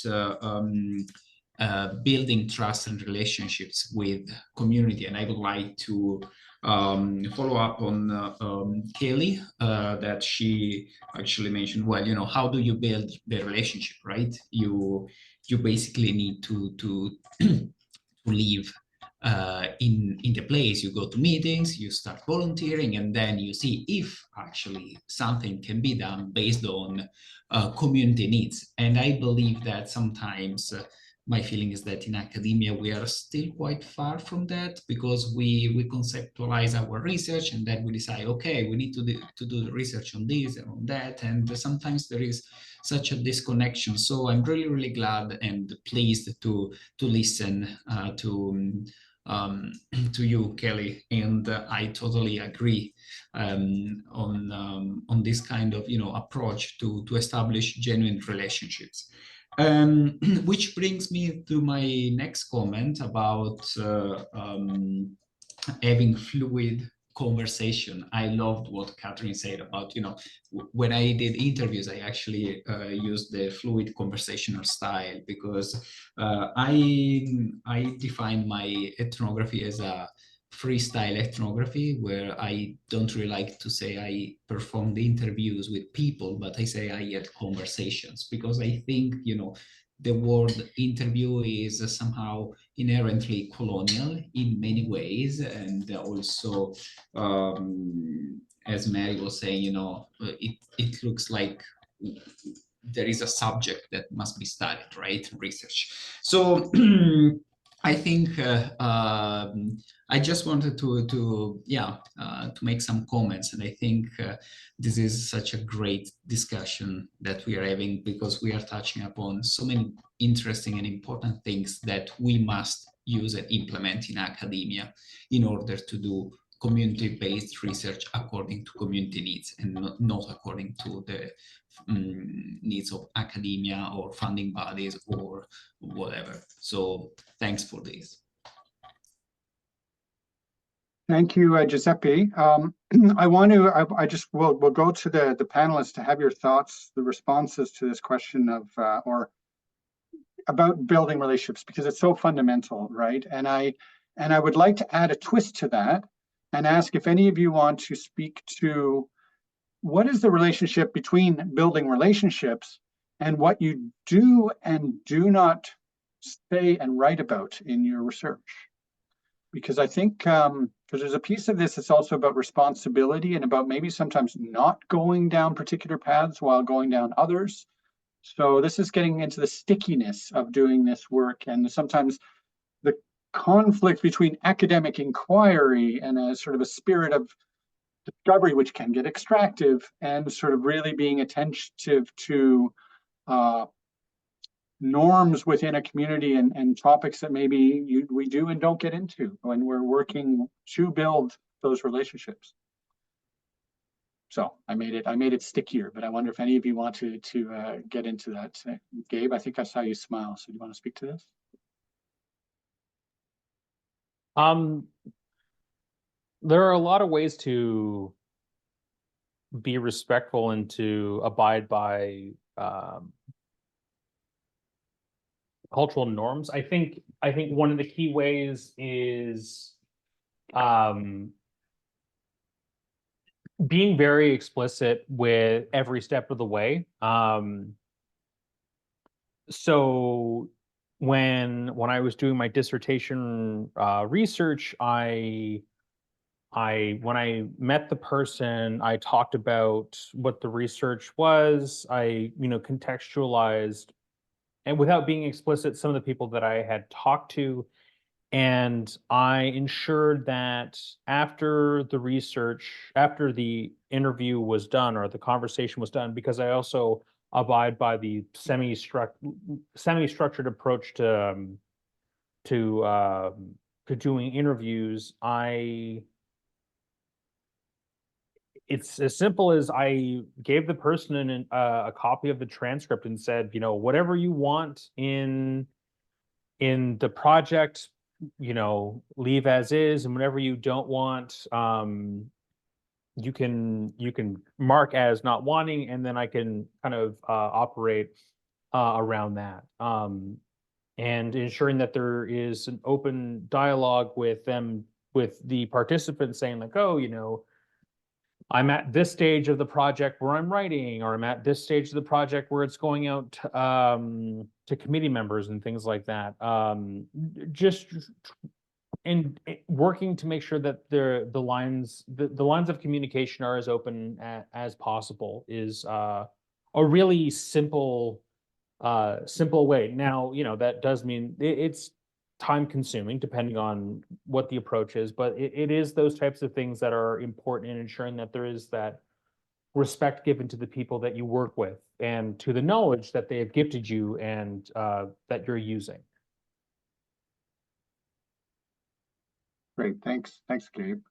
building trust and relationships with community, and I would like to follow up on Kaleigh, that she actually mentioned. Well, you know, how do you build the relationship, right? You basically need to live in the place. You go to meetings, you start volunteering, and then you see if actually something can be done based on community needs. And I believe that sometimes my feeling is that in academia we are still quite far from that, because we conceptualize our research and then we decide, okay, we need to do the research on this and on that, and sometimes there is such a disconnection. So I'm really glad and pleased to listen to you, Kaleigh, and I totally agree on this kind of, you know, approach to establish genuine relationships. Which brings me to my next comment about having fluid conversation. I loved what Catherine said about, you know, when I did interviews, I actually used the fluid conversational style, because I define my ethnography as a freestyle ethnography, where I don't really like to say I perform the interviews with people, but I say I had conversations, because I think, you know, the word interview is somehow inherently colonial in many ways, and also, as Mary was saying, you know, it looks like there is a subject that must be studied, right? Research. So I think I just wanted to make some comments, and I think this is such a great discussion that we are having, because we are touching upon so many interesting and important things that we must use and implement in academia in order to do community-based research according to community needs, and not according to the needs of academia or funding bodies or whatever. So thanks for this. Thank you, Giuseppe. We'll go to the panelists to have your thoughts, the responses to this question of, or about building relationships, because it's so fundamental, right? And I would like to add a twist to that and ask if any of you want to speak to what is the relationship between building relationships and what you do and do not say and write about in your research. Because I think, because there's a piece of this that's also about responsibility and about maybe sometimes not going down particular paths while going down others. So this is getting into the stickiness of doing this work, and sometimes the conflict between academic inquiry and a sort of a spirit of discovery, which can get extractive, and sort of really being attentive to norms within a community and topics that maybe we do and don't get into when we're working to build those relationships. So I made it stickier, but I wonder if any of you want to get into that. Gabe, I think I saw you smile. So do you want to speak to this? There are a lot of ways to be respectful and to abide by cultural norms. I think one of the key ways is being very explicit with every step of the way. So when I was doing my dissertation research, when I met the person, I talked about what the research was. I contextualized, and without being explicit, some of the people that I had talked to. And I ensured that after the interview was done or the conversation was done, because I also abide by the semi-structured approach to doing interviews, it's as simple as I gave the person a copy of the transcript and said, whatever you want in the project, leave as is, and whatever you don't want, you can mark as not wanting, and then I can kind of operate around that, and ensuring that there is an open dialogue with them, with the participants, saying like, oh, I'm at this stage of the project where I'm writing, or I'm at this stage of the project where it's going out to committee members and things like that. Just and working to make sure that the lines of communication are as open as possible is a really simple way. Now, that does mean it's time consuming depending on what the approach is, but it is those types of things that are important in ensuring that there is that respect given to the people that you work with and to the knowledge that they have gifted you and that you're using. Great, thanks, Gabe.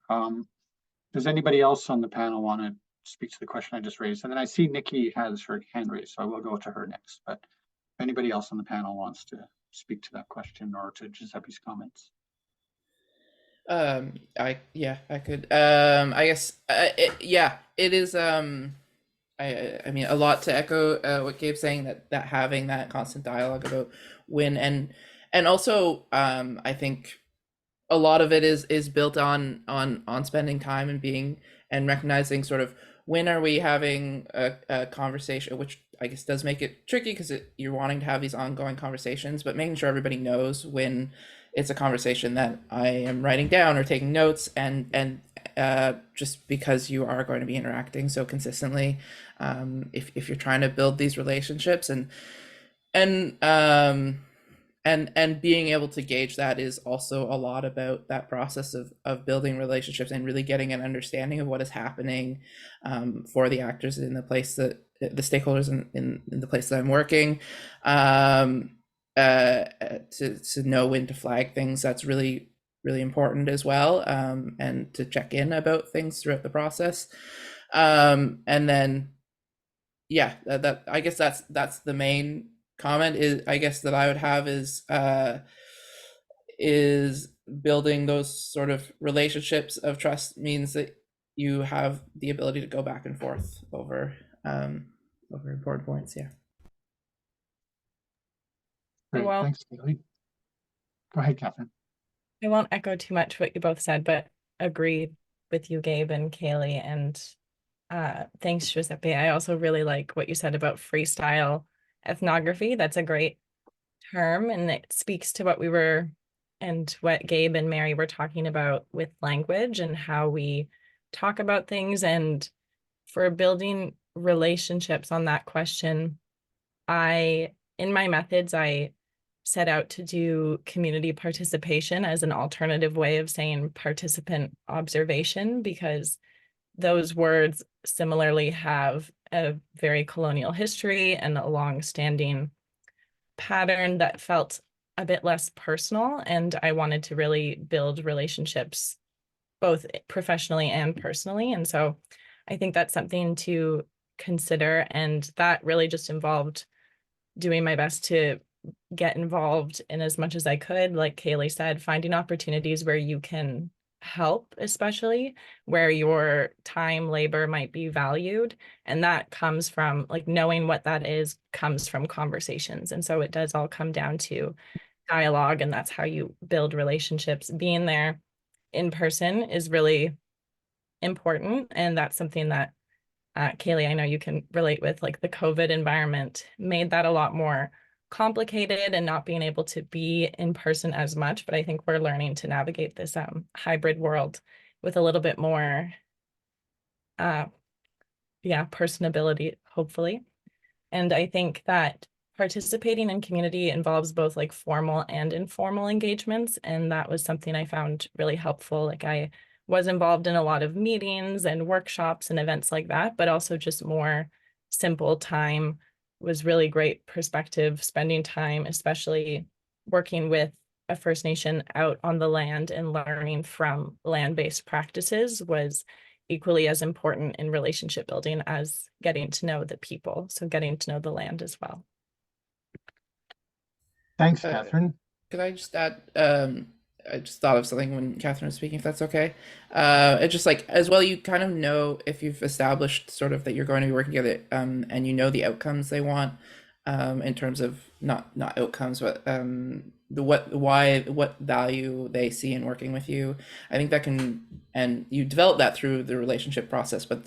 Does anybody else on the panel want to speak to the question I just raised? And then I see Nikki has her hand raised, so I will go to her next. But if anybody else on the panel wants to speak to that question or to Giuseppe's comments. I could. I guess. It is. I mean, a lot to echo what Gabe's saying, that having that constant dialogue about when and also I think a lot of it is built on spending time and being and recognizing sort of when are we having a conversation, which I guess does make it tricky because you're wanting to have these ongoing conversations, but making sure everybody knows when it's a conversation that I am writing down or taking notes, and just because you are going to be interacting so consistently. If you're trying to build these relationships and being able to gauge that is also a lot about that process of building relationships and really getting an understanding of what is happening for the actors in the place that the stakeholders in the place that I'm working, to know when to flag things. That's really important as well, and to check in about things throughout the process. And then yeah, that I guess that's the main comment is I guess that I would have is building those sort of relationships of trust means that you have the ability to go back and forth over important points. Yeah. Great, Well, thanks, Kaleigh. Go ahead, Catherine. I won't echo too much what you both said, but agree with you, Gabe and Kaleigh, and thanks, Giuseppe. I also really like what you said about freestyle ethnography. That's a great term, and it speaks to what we were and what Gabe and Mary were talking about with language and how we talk about things. And for building relationships on that question, in my methods, I set out to do community participation as an alternative way of saying participant observation, because those words similarly have a very colonial history and a long-standing pattern that felt a bit less personal. And I wanted to really build relationships both professionally and personally. And so I think that's something to consider. And that really just involved doing my best to get involved in as much as I could. Like Kaleigh said, finding opportunities where you can help, especially where your time, labor might be valued. And that comes from like knowing what that is, comes from conversations. And so it does all come down to dialogue, and that's how you build relationships. Being there in person is really important. And that's something that Kaleigh, I know you can relate with, like the COVID environment made that a lot more complicated and not being able to be in person as much. But I think we're learning to navigate this hybrid world with a little bit more, personability, hopefully. And I think that participating in community involves both like formal and informal engagements. And that was something I found really helpful. Like I was involved in a lot of meetings and workshops and events like that, but also just more simple time was really great perspective, spending time, especially working with a First Nation out on the land and learning from land-based practices was equally as important in relationship building as getting to know the people. So getting to know the land as well. Thanks, Catherine. Could I just add, I just thought of something when Catherine was speaking, if that's okay. It's just like, as well, you kind of know if you've established sort of that you're going to be working together, and you know the outcomes they want, in terms of not outcomes, but what value they see in working with you. I think that can, and you develop that through the relationship process, but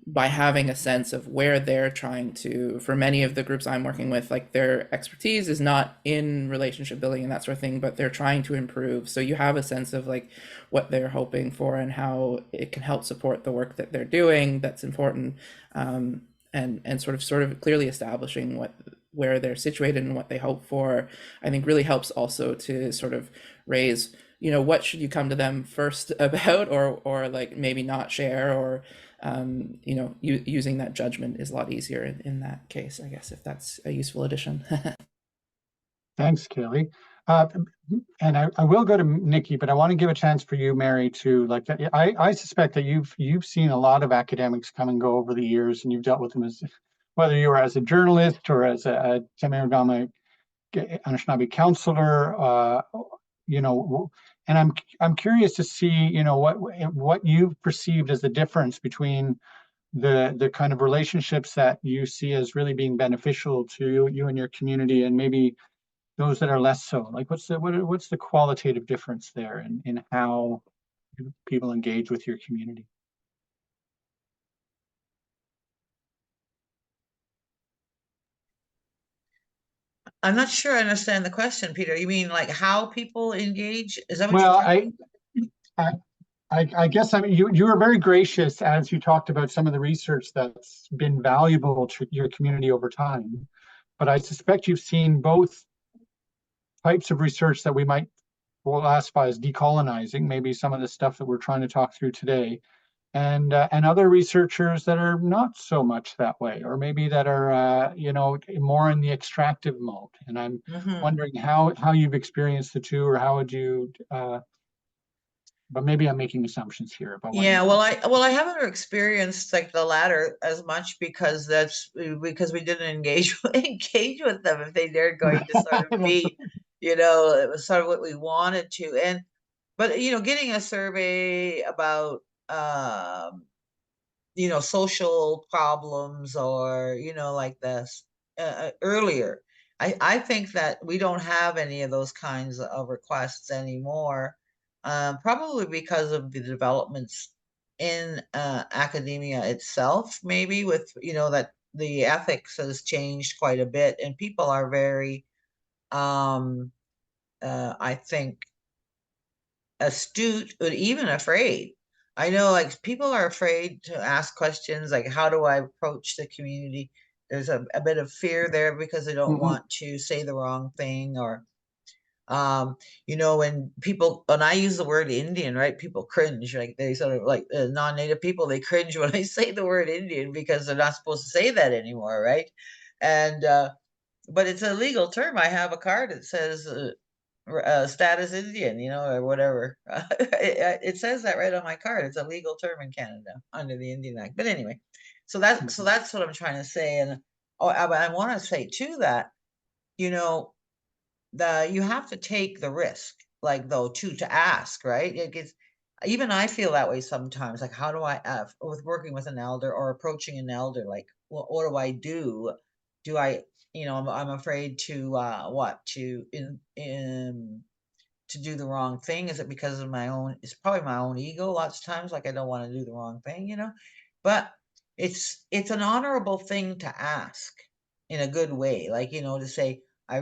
by having a sense of where they're trying to, for many of the groups I'm working with, like their expertise is not in relationship building and that sort of thing, but they're trying to improve. So you have a sense of like what they're hoping for and how it can help support the work that they're doing. That's important. And sort of clearly establishing where they're situated and what they hope for, I think really helps also to sort of raise, what should you come to them first about, or like maybe not share, or using that judgment is a lot easier in that case, I guess, if that's a useful addition. Thanks, Kaleigh. And I will go to Nikki, but I want to give a chance for you, Mary, to like that. I suspect that you've seen a lot of academics come and go over the years, and you've dealt with them as whether you were as a journalist or as a Temiragama Anishinaabe counselor, and I'm curious to see, what you've perceived as the difference between the kind of relationships that you see as really being beneficial to you and your community, and maybe those that are less so. Like, what's the qualitative difference there in how people engage with your community? I'm not sure I understand the question, Peter. You mean like how people engage? Is that what Well, you're talking about? I guess you were very gracious as you talked about some of the research that's been valuable to your community over time. But I suspect you've seen both types of research that we might classify as decolonizing, maybe some of the stuff that we're trying to talk through today, and other researchers that are not so much that way, or maybe that are more in the extractive mode. And I'm wondering how you've experienced the two, or how would you but maybe I'm making assumptions here about what Yeah, you well, I haven't experienced like the latter as much because because we didn't engage engage with them if they dared going to sort of be, it was sort of what we wanted to. But getting a survey about social problems or like this earlier. I think that we don't have any of those kinds of requests anymore, probably because of the developments in academia itself, maybe with that the ethics has changed quite a bit and people are very I think astute, but even afraid. I know like people are afraid to ask questions like, how do I approach the community? There's a bit of fear there because they don't want to say the wrong thing or, when I use the word Indian, right, people cringe, like they sort of like non-native people, they cringe when I say the word Indian because they're not supposed to say that anymore, right? And, but it's a legal term. I have a card that says, status Indian, or whatever. It says that right on my card. It's a legal term in Canada under the Indian Act. But anyway, so that's what I'm trying to say. And I want to say too that you have to take the risk, like though to ask, right? It gets even I feel that way sometimes. Like, how do I with working with an elder or approaching an elder? Like, what do I do? Do I I'm afraid to to do the wrong thing? Is it because of it's probably my own ego lots of times, like I don't want to do the wrong thing, but it's an honorable thing to ask in a good way, like to say I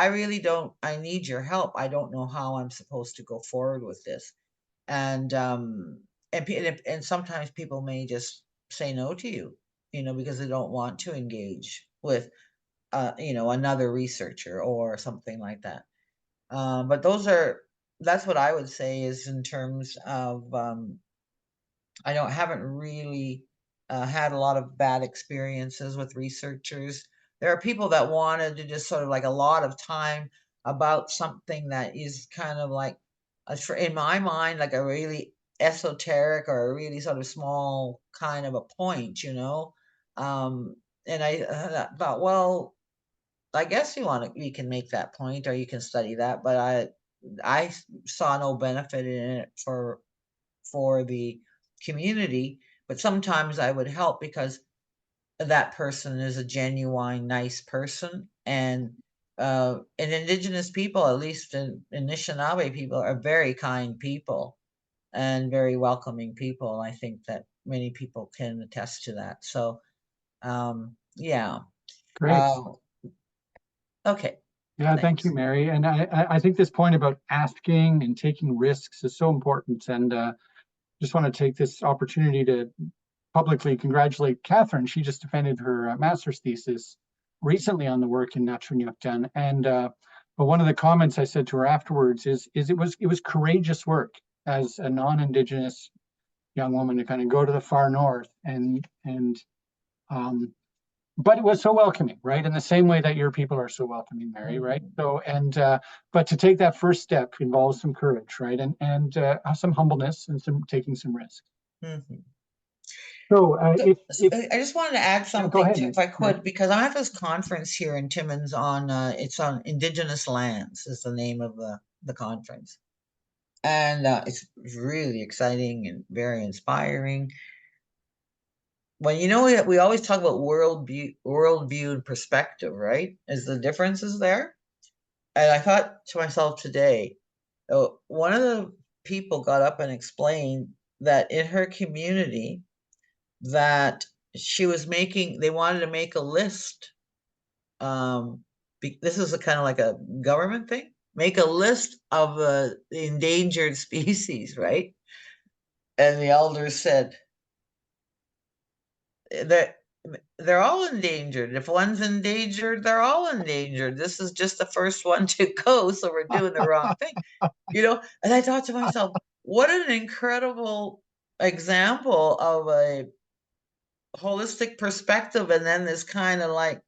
really don't, I need your help, I don't know how I'm supposed to go forward with this. And and sometimes people may just say no to you, because they don't want to engage with another researcher or something like that. But that's what I would say is in terms of, I haven't really had a lot of bad experiences with researchers. There are people that wanted to just sort of like a lot of time about something that is kind of like, in my mind, like a really esoteric or a really sort of small kind of a point, and I thought, well, I guess you can make that point or you can study that, but I saw no benefit in it for the community. But sometimes I would help because that person is a genuine nice person, and Indigenous people, at least in Anishinaabe people, are very kind people and very welcoming people. I think that many people can attest to that. So yeah. Great. Okay. Yeah, thank you, Mary. And I think this point about asking and taking risks is so important. And just want to take this opportunity to publicly congratulate Catherine. She just defended her master's thesis recently on the work in Naturunyakten. And but one of the comments I said to her afterwards is it was courageous work as a non-Indigenous young woman to kind of go to the far north and but it was so welcoming, right? In the same way that your people are so welcoming, Mary, right? So, and but to take that first step involves some courage, right? And some humbleness and some taking some risks. So, I just wanted to add something ahead, too, if I could, Mary. because I'm at this conference here in Timmins on it's on Indigenous lands is the name of the conference, and it's really exciting and very inspiring. Well, we always talk about worldview and perspective, right? Is the differences there? And I thought to myself today, one of the people got up and explained that in her community that they wanted to make a list. This is a kind of like a government thing, make a list of the endangered species, right? And the elders said, they're all endangered. If one's endangered, they're all endangered. This is just the first one to go, so we're doing the wrong thing. And I thought to myself, what an incredible example of a holistic perspective, and then this kind of like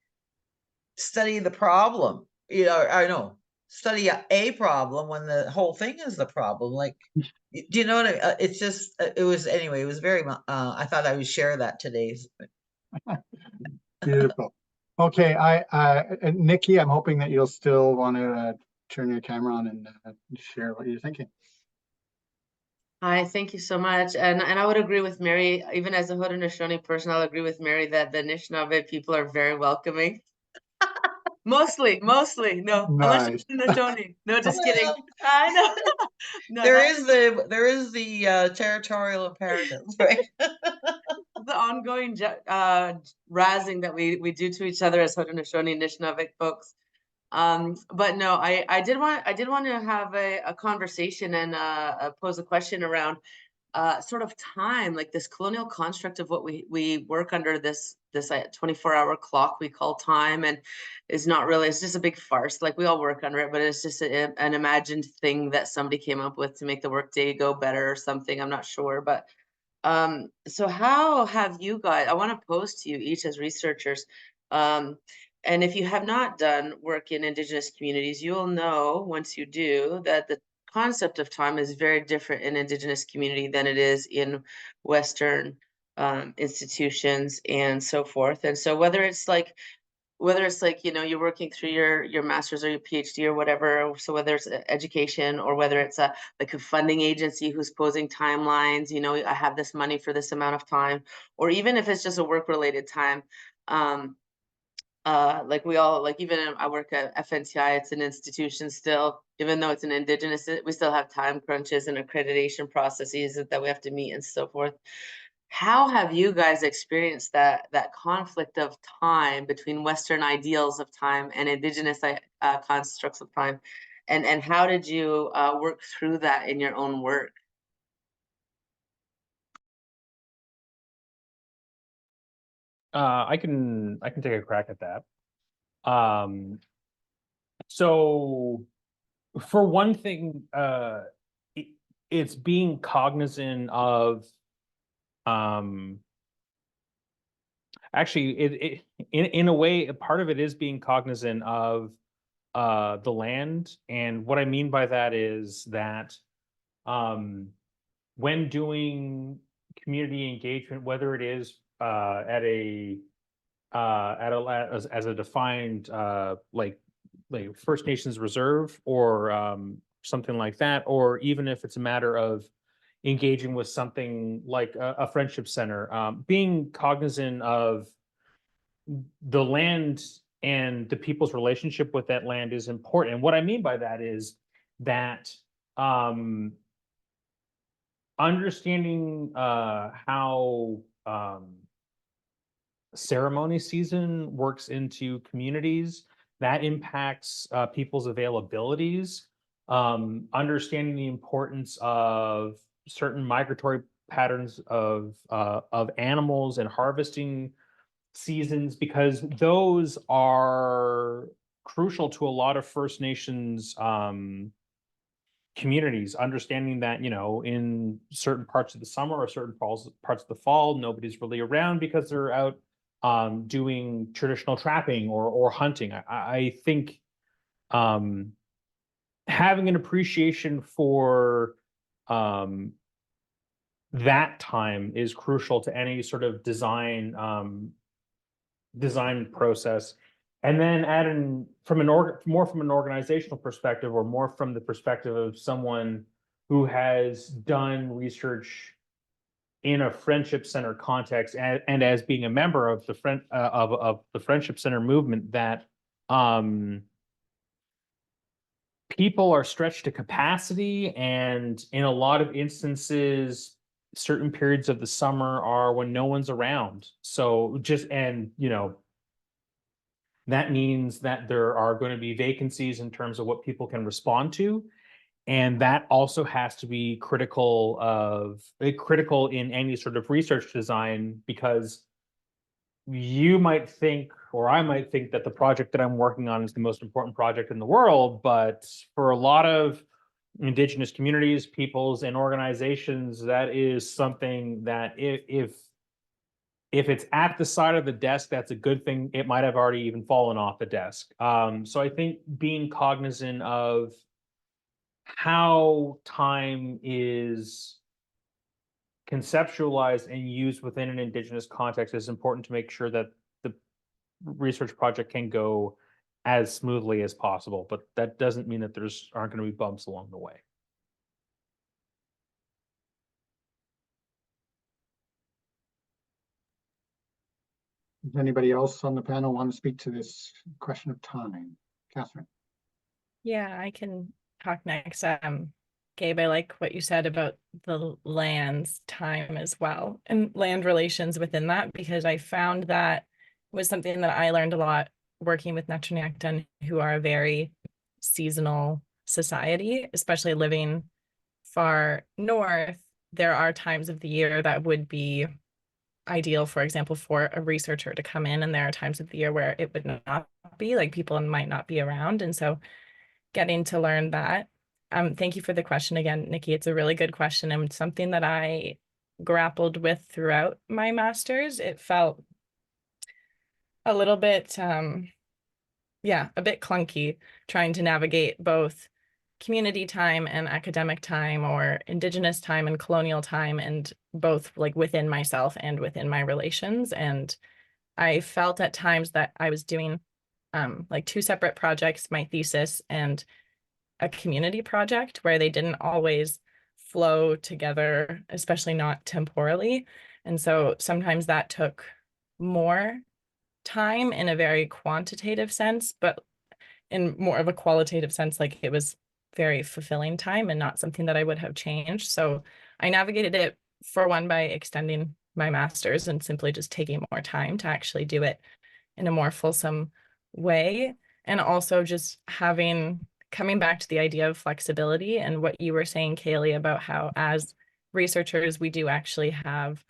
study the problem, I know, study a problem when the whole thing is the problem. Like, do you know what it's just, it was very, I thought I would share that today. Beautiful. Okay, Nikki, I'm hoping that you'll still want to turn your camera on and share what you're thinking. Hi, thank you so much. And I would agree with Mary, even as a Haudenosaunee person, I'll agree with Mary that the Anishinaabe people are very welcoming. Mostly, no, unless Nice. you're Haudenosaunee. No, just kidding. Well, I know. No, there is the territorial imperative, right? the ongoing razzing that we do to each other as Haudenosaunee Anishinaabe folks. But no, I did want to have a conversation and pose a question around sort of time, like this colonial construct of what we work under, this 24-hour clock we call time, and is not really, it's just a big farce. Like, we all work under it, but it's just an imagined thing that somebody came up with to make the workday go better or something. I'm not sure, but so how have you guys, I want to pose to you each as researchers, and if you have not done work in Indigenous communities, you'll know once you do that the concept of time is very different in Indigenous community than it is in Western institutions and so forth. And so whether it's like, you're working through your master's or your PhD or whatever, so whether it's education or whether it's like a funding agency who's posing timelines, I have this money for this amount of time, or even if it's just a work-related time, like even I work at FNCI, it's an institution still, even though it's an Indigenous, we still have time crunches and accreditation processes that we have to meet and so forth. How have you guys experienced that conflict of time between Western ideals of time and Indigenous constructs of time? And how did you work through that in your own work? I can take a crack at that. So for one thing, it's being cognizant of, actually, in a way, part of it is being cognizant of the land. And what I mean by that is that when doing community engagement, whether it is as a defined like First Nations reserve or something like that, or even if it's a matter of engaging with something like a friendship center, being cognizant of the land and the people's relationship with that land is important. And what I mean by that is that understanding how ceremony season works into communities, that impacts people's availabilities, understanding the importance of certain migratory patterns of animals and harvesting seasons, because those are crucial to a lot of First Nations communities, understanding that, in certain parts of the summer or certain parts of the fall, nobody's really around because they're out doing traditional trapping or hunting. I think having an appreciation for that time is crucial to any sort of design process. And then adding more from an organizational perspective, or more from the perspective of someone who has done research in a friendship center context, and as being a member of the friendship center movement, that people are stretched to capacity, and in a lot of instances, certain periods of the summer are when no one's around. So that means that there are going to be vacancies in terms of what people can respond to. And that also has to be critical in any sort of research design, because you might think, or I might think, that the project that I'm working on is the most important project in the world, but for a lot of Indigenous communities, peoples, and organizations, that is something that if it's at the side of the desk, that's a good thing. It might have already even fallen off the desk. So I think being cognizant of how time is conceptualized and used within an Indigenous context is important to make sure that the research project can go as smoothly as possible. But that doesn't mean that aren't going to be bumps along the way. Does anybody else on the panel want to speak to this question of time? Catherine? Yeah, I can talk next. Gabe, I like what you said about the land's time as well, and land relations within that, because I found that was something that I learned a lot working with Natronyakton, who are a very seasonal society, especially living far north. There are times of the year that would be ideal, for example, for a researcher to come in, and there are times of the year where it would not be, like people might not be around. And so getting to learn that. Thank you for the question again, Nikki. It's a really good question, and something that I grappled with throughout my master's. It felt a little bit, a bit clunky trying to navigate both community time and academic time, or Indigenous time and colonial time, and both like within myself and within my relations. And I felt at times that I was doing like two separate projects, my thesis and a community project, where they didn't always flow together, especially not temporally. And so sometimes that took more time in a very quantitative sense, but in more of a qualitative sense, like it was very fulfilling time and not something that I would have changed. So I navigated it, for one, by extending my master's and simply just taking more time to actually do it in a more fulsome way. And also just coming back to the idea of flexibility and what you were saying, Kaleigh, about how as researchers, we do actually have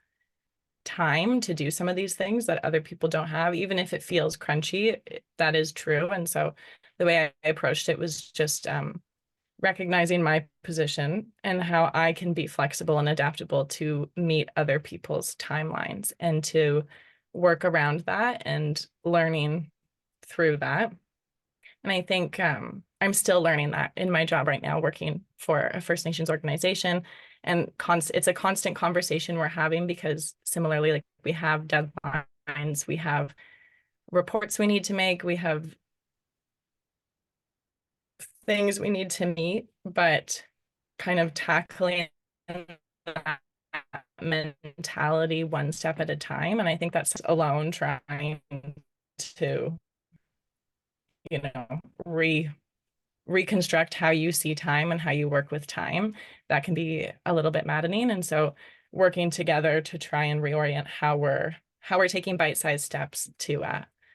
time to do some of these things that other people don't have, even if it feels crunchy. That is true. And so the way I approached it was just recognizing my position and how I can be flexible and adaptable to meet other people's timelines and to work around that and learning through that. And I think I'm still learning that in my job right now, working for a First Nations organization. And it's a constant conversation we're having, because similarly, like, we have deadlines, we have reports we need to make, we have things we need to meet, but kind of tackling that mentality one step at a time. And I think that's alone trying to, reconstruct how you see time and how you work with time. That can be a little bit maddening. And so working together to try and reorient how we're taking bite-sized steps to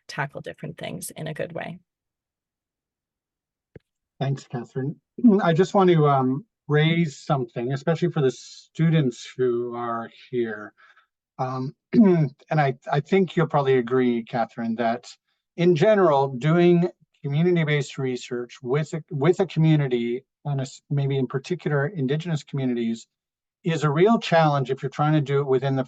tackle different things in a good way. Thanks, Catherine. I just want to raise something, especially for the students who are here. And I think you'll probably agree, Catherine, that in general, doing community-based research with a community, and maybe in particular Indigenous communities, is a real challenge if you're trying to do it within the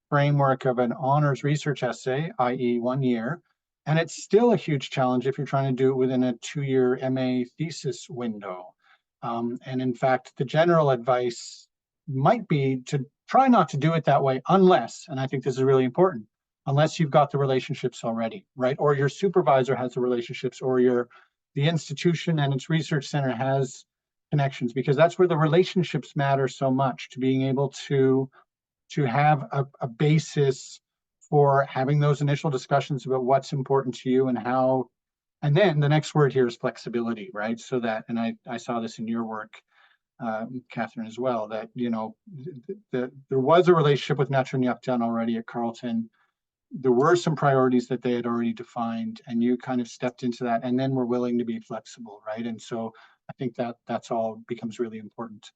framework of an honors research essay, i.e. 1 year. And it's still a huge challenge if you're trying to do it within a 2-year MA thesis window. And in fact, the general advice might be to try not to do it that way unless, and I think this is really important, unless you've got the relationships already, right? Or your supervisor has the relationships, or the institution and its research center has connections, because that's where the relationships matter so much, to being able to have a basis for having those initial discussions about what's important to you and how. And then the next word here is flexibility, right? So that, and I saw this in your work, Catherine, as well, that, there was a relationship with Natronyakton already at Carleton. There were some priorities that they had already defined, and you kind of stepped into that, and then were willing to be flexible, right? And so I think that's all becomes really important.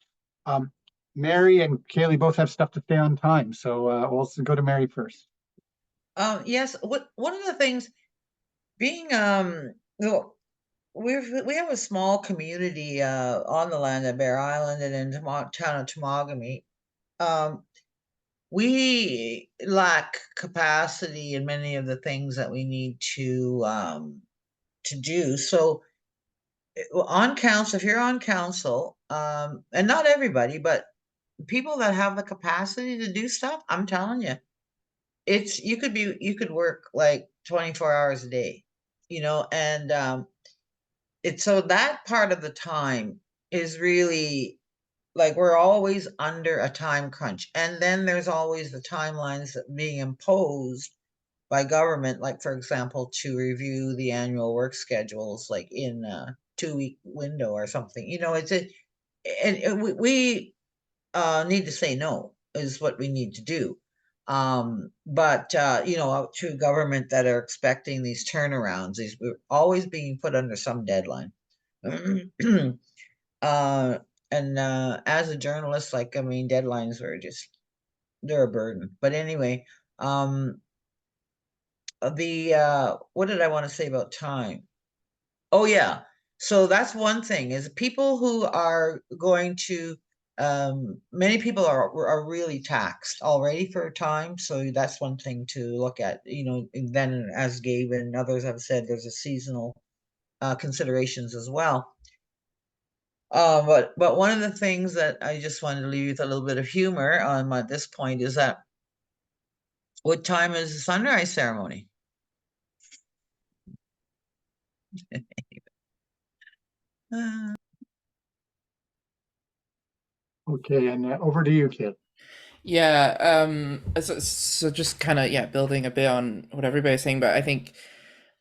Mary and Kaleigh both have stuff to stay on time, so we'll go to Mary first. Yes, one of the things being well, we have a small community on the land of Bear Island and in the town of Temagami. We lack capacity in many of the things that we need to do. So on council, if you're on council, and not everybody, but people that have the capacity to do stuff, I'm telling you, you could work like 24 hours a day, and it's so that part of the time is really like we're always under a time crunch. And then there's always the timelines that being imposed by government, like for example, to review the annual work schedules, like in a 2-week window or something. And we need to say no is what we need to do. But to government that are expecting these turnarounds, we're always being put under some deadline. And as a journalist, deadlines are they're a burden. But anyway, what did I want to say about time? Oh yeah. So that's one thing is people who are going to many people are really taxed already for time. So that's one thing to look at, and then as Gabe and others have said, there's a seasonal considerations as well. But one of the things that I just wanted to leave you with a little bit of humor on at this point is that what time is the sunrise ceremony? Okay, and over to you, Kaleigh. Yeah, so just kind of building a bit on what everybody's saying, but I think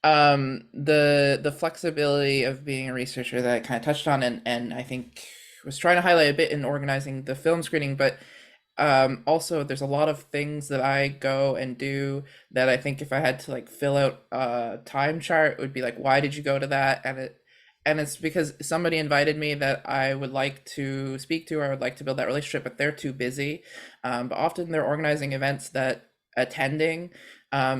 the flexibility of being a researcher that I kind of touched on and I think was trying to highlight a bit in organizing the film screening, but also there's a lot of things that I go and do that I think if I had to like fill out a time chart, it would be like, why did you go to that? And it's because somebody invited me that I would like to speak to, or I would like to build that relationship, but they're too busy. But often they're organizing events that attending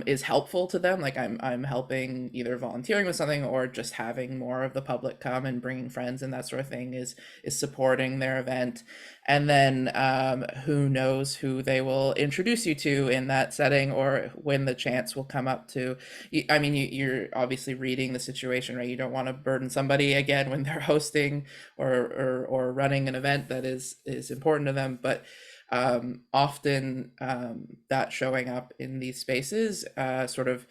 is helpful to them. Like I'm helping either volunteering with something or just having more of the public come and bringing friends and that sort of thing is supporting their event. And then who knows who they will introduce you to in that setting, or when the chance will come up to. You're obviously reading the situation, right? You don't want to burden somebody again when they're hosting or running an event that is important to them, but often that showing up in these spaces sort of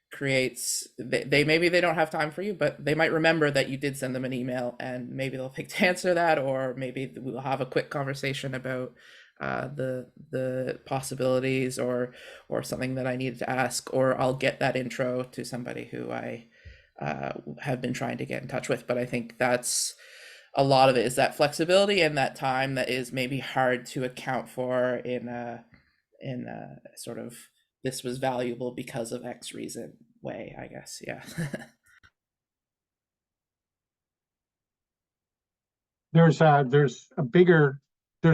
creates maybe they don't have time for you, but they might remember that you did send them an email, and maybe they'll pick to answer that, or maybe we'll have a quick conversation about the possibilities or something that I needed to ask, or I'll get that intro to somebody who I have been trying to get in touch with. But I think that's a lot of it, is that flexibility and that time that is maybe hard to account for in a sort of this was valuable because of X reason way, I guess. Yeah. There's a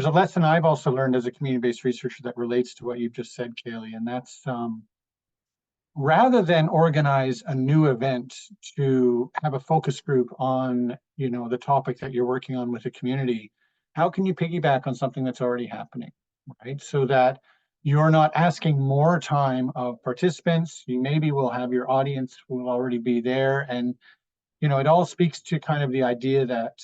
lesson I've also learned as a community-based researcher that relates to what you've just said, Kaleigh, and that's rather than organize a new event to have a focus group on, the topic that you're working on with the community, how can you piggyback on something that's already happening, right? So that you're not asking more time of participants. You maybe will have your audience who will already be there. And, it all speaks to kind of the idea that,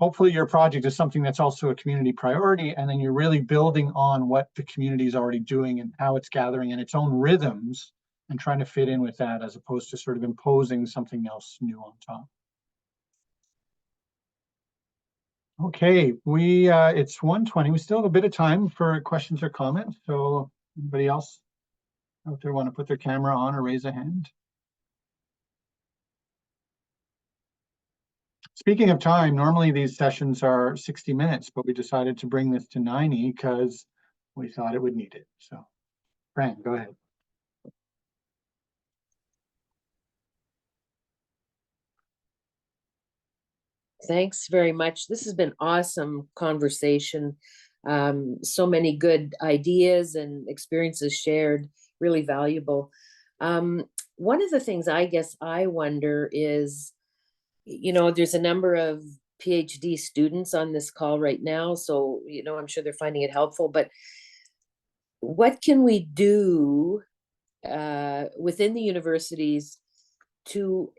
hopefully your project is something that's also a community priority, and then you're really building on what the community is already doing and how it's gathering in its own rhythms and trying to fit in with that, as opposed to sort of imposing something else new on top. Okay, it's 1:20. We still have a bit of time for questions or comments. So anybody else out there want to put their camera on or raise a hand? Speaking of time, normally these sessions are 60 minutes, but we decided to bring this to 90 because we thought it would need it. So, Fran, go ahead. Thanks very much. This has been awesome conversation. So many good ideas and experiences shared, really valuable. One of the things I guess I wonder is, there's a number of PhD students on this call right now, so, I'm sure they're finding it helpful, but what can we do within the universities to,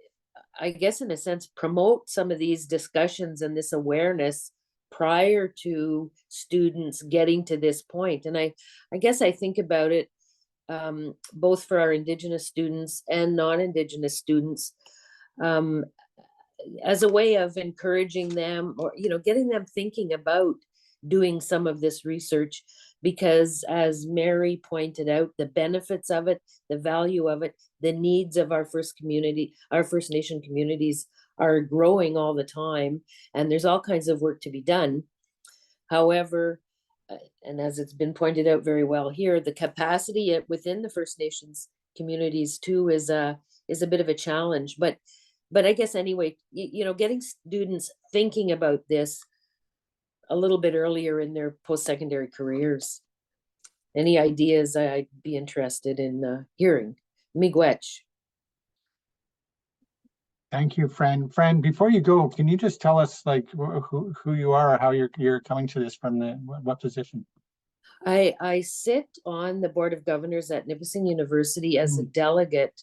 I guess, in a sense, promote some of these discussions and this awareness prior to students getting to this point? And I guess I think about it both for our Indigenous students and non-Indigenous students, as a way of encouraging them, or getting them thinking about doing some of this research, because as Mary pointed out, the benefits of it, the value of it, the needs of our First Nation communities are growing all the time, and there's all kinds of work to be done. However, and as it's been pointed out very well here, the capacity within the First Nations communities too is a bit of a challenge. But I guess anyway, getting students thinking about this a little bit earlier in their post-secondary careers. Any ideas I'd be interested in hearing? Miigwech. Thank you, Fran. Fran, before you go, can you just tell us like who you are or how you're coming to this from what position? I sit on the Board of Governors at Nipissing University as a delegate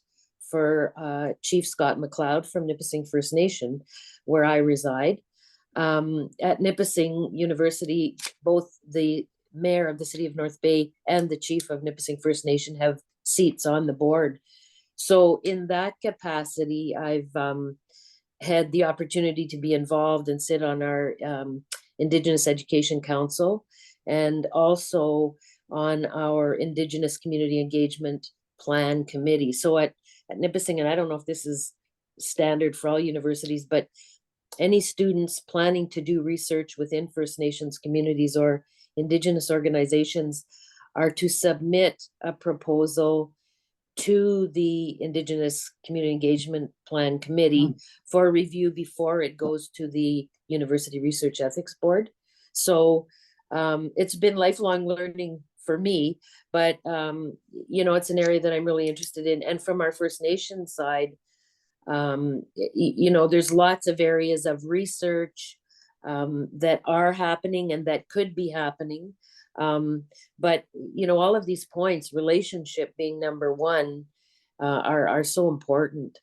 for Chief Scott McLeod from Nipissing First Nation, where I reside. At Nipissing University, both the mayor of the city of North Bay and the chief of Nipissing First Nation have seats on the board. So in that capacity, I've had the opportunity to be involved and sit on our Indigenous Education Council, and also on our Indigenous Community Engagement Plan Committee. So at Nipissing, and I don't know if this is standard for all universities, but any students planning to do research within First Nations communities or Indigenous organizations are to submit a proposal to the Indigenous Community Engagement Plan Committee for review before it goes to the University Research Ethics Board. So it's been lifelong learning for me, but it's an area that I'm really interested in. And from our First Nation side, there's lots of areas of research that are happening and that could be happening. But all of these points, relationship being number one, are so important.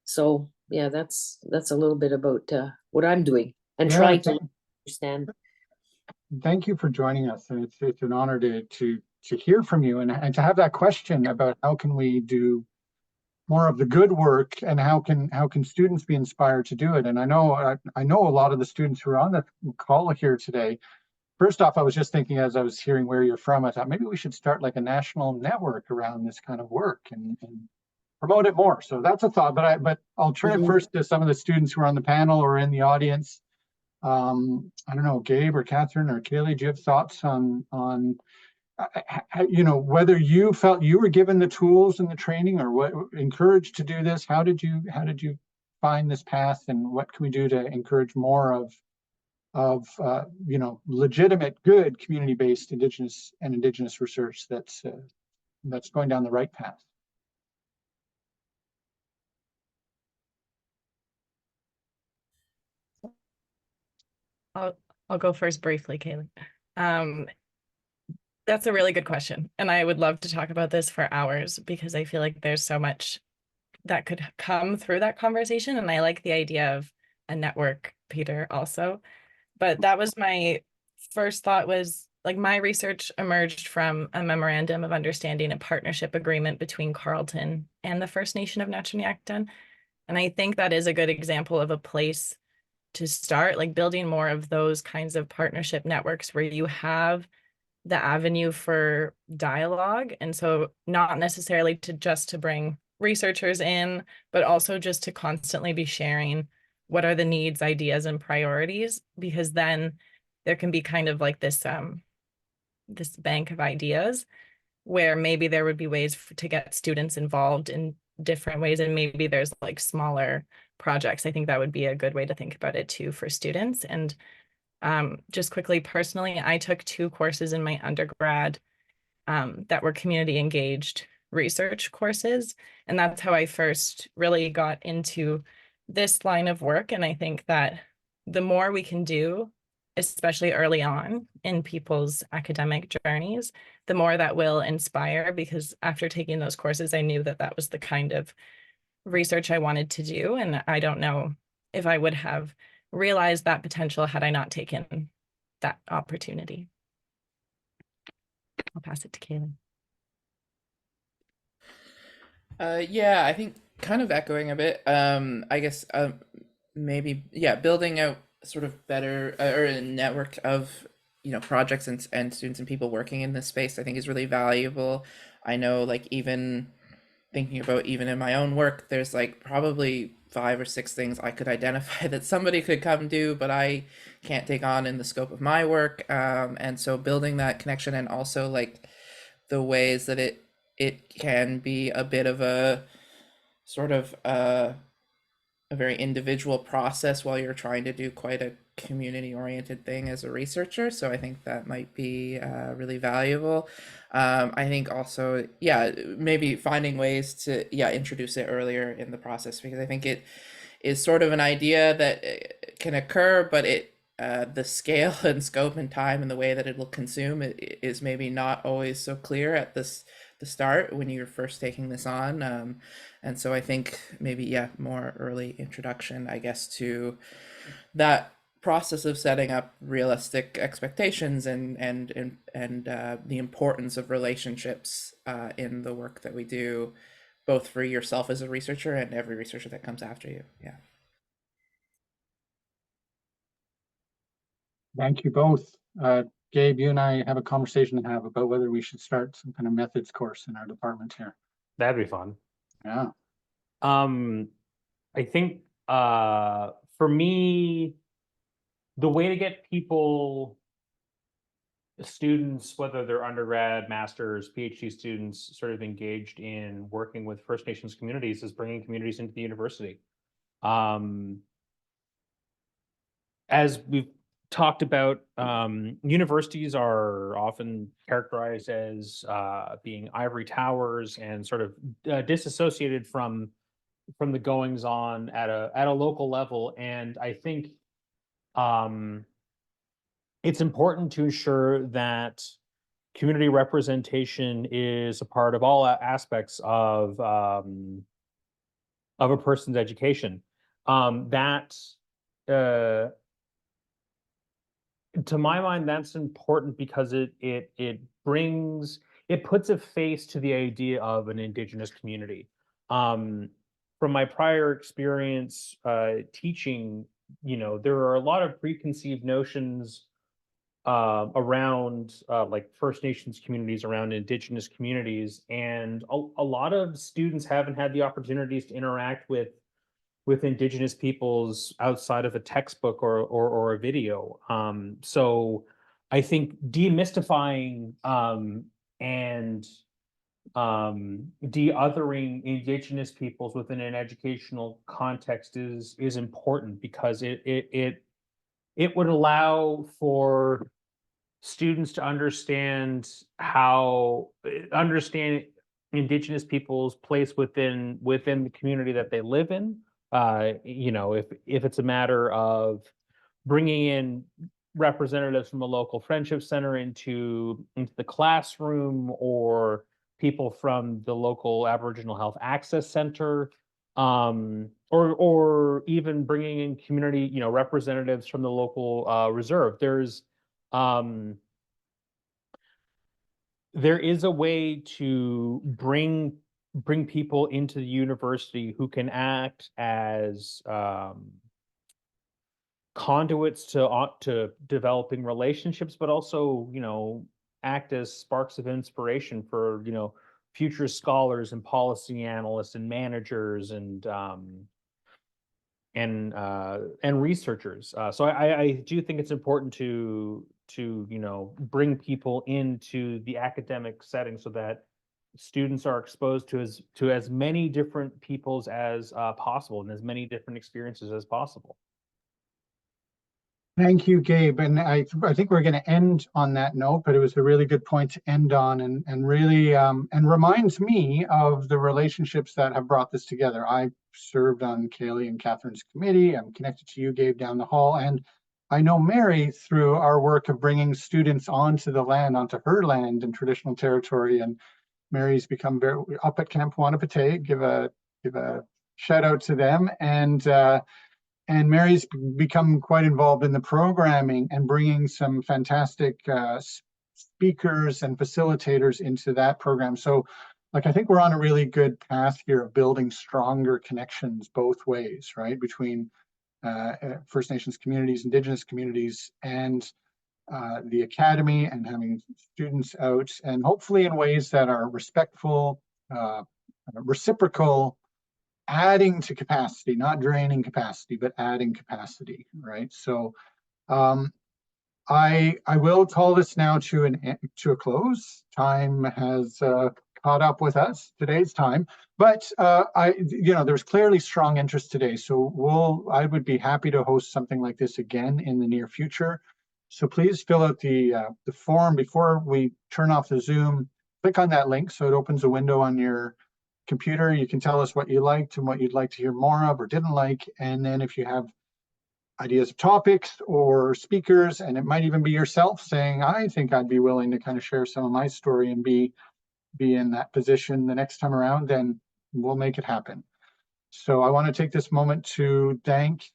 So yeah, that's a little bit about what I'm doing and trying to understand. Thank you for joining us, and it's an honor to hear from you and to have that question about how can we do more of the good work, and how can students be inspired to do it. And I know a lot of the students who are on the call here today. First off, I was just thinking as I was hearing where you're from, I thought maybe we should start like a national network around this kind of work and promote it more. So that's a thought. But I'll turn it first to some of the students who are on the panel or in the audience. I don't know, Gabe or Catherine or Kaleigh, do you have thoughts on whether you felt you were given the tools and the training, or what encouraged to do this? How did you find this path, and what can we do to encourage more of legitimate, good community-based Indigenous research that's going down the right path? I'll go first briefly, Kaleigh. That's a really good question, and I would love to talk about this for hours, because I feel like there's so much that could come through that conversation, and I like the idea of a network, Peter, also. But that was my first thought, was like my research emerged from a memorandum of understanding, a partnership agreement between Carleton and the First Nation of Natchiniacton. And I think that is a good example of a place to start, like building more of those kinds of partnership networks where you have the avenue for dialogue. And so not necessarily to bring researchers in, but also just to constantly be sharing what are the needs, ideas, and priorities, because then there can be kind of like this this bank of ideas where maybe there would be ways to get students involved in different ways, and maybe there's like smaller projects. I think that would be a good way to think about it too for students. And just quickly, personally, I took 2 courses in my undergrad that were community engaged research courses. And that's how I first really got into this line of work. And I think that the more we can do, especially early on in people's academic journeys, the more that will inspire, because after taking those courses, I knew that that was the kind of research I wanted to do. And I don't know if I would have realized that potential had I not taken that opportunity. I'll pass it to Kaleigh. Yeah, I think kind of echoing a bit. I guess maybe building out sort of better or a network of projects and students and people working in this space, I think is really valuable. I know, like, even thinking about even in my own work, there's like probably 5 or 6 things I could identify that somebody could come do, but I can't take on in the scope of my work. And so building that connection, and also like the ways that it can be a bit of a sort of a very individual process while you're trying to do quite a community oriented thing as a researcher. So I think that might be really valuable. I think also, maybe finding ways to introduce it earlier in the process, because I think it is sort of an idea that can occur, but the scale and scope and time and the way that it will consume it is maybe not always so clear at the start when you're first taking this on. And so I think maybe more early introduction, I guess, to that process of setting up realistic expectations and the importance of relationships in the work that we do, both for yourself as a researcher and every researcher that comes after you. Yeah. Thank you both. Gabe, you and I have a conversation to have about whether we should start some kind of methods course in our department here. That'd be fun. Yeah. I think for me, the way to get people, students, whether they're undergrad, masters, PhD students, sort of engaged in working with First Nations communities, is bringing communities into the university. As we've talked about, universities are often characterized as being ivory towers and sort of disassociated from the goings on at a local level. And I think it's important to ensure that community representation is a part of all aspects of a person's education. To my mind, that's important because it puts a face to the idea of an Indigenous community. From my prior experience teaching, there are a lot of preconceived notions around like First Nations communities, around Indigenous communities, and a lot of students haven't had the opportunities to interact with Indigenous peoples outside of a textbook or a video. So I think demystifying and de-othering Indigenous peoples within an educational context is important, because it would allow for students to understand Indigenous people's place within the community that they live in. If it's a matter of bringing in representatives from a local friendship center into the classroom, or people from the local Aboriginal Health Access Center, or even bringing in community, representatives from the local reserve. There is a way to bring people into the university who can act as conduits to developing relationships, but also, act as sparks of inspiration for, future scholars and policy analysts and managers and researchers. So I do think it's important to bring people into the academic setting so that students are exposed to as many different peoples as possible and as many different experiences as possible. Thank you, Gabe. And I think we're going to end on that note, but it was a really good point to end on, and really and reminds me of the relationships that have brought this together. I served on Kaleigh and Catherine's committee. I'm connected to you, Gabe, down the hall. And I know Mary through our work of bringing students onto the land, onto her land and traditional territory. And Mary's become very up at Camp Wanapate. Give a shout out to them. And Mary's become quite involved in the programming and bringing some fantastic speakers and facilitators into that program. So, like, I think we're on a really good path here of building stronger connections both ways, right? Between First Nations communities, Indigenous communities, and the academy, and having students out, and hopefully in ways that are respectful, reciprocal, adding to capacity, not draining capacity, but adding capacity, right? So I will call this now to a close. Time has caught up with us, today's time, but there's clearly strong interest today. So I would be happy to host something like this again in the near future. So please fill out the form before we turn off the Zoom. Click on that link so it opens a window on your computer. You can tell us what you liked and what you'd like to hear more of or didn't like. And then if you have ideas of topics or speakers, and it might even be yourself saying, I think I'd be willing to kind of share some of my story and be in that position the next time around, then we'll make it happen. So I want to take this moment to thank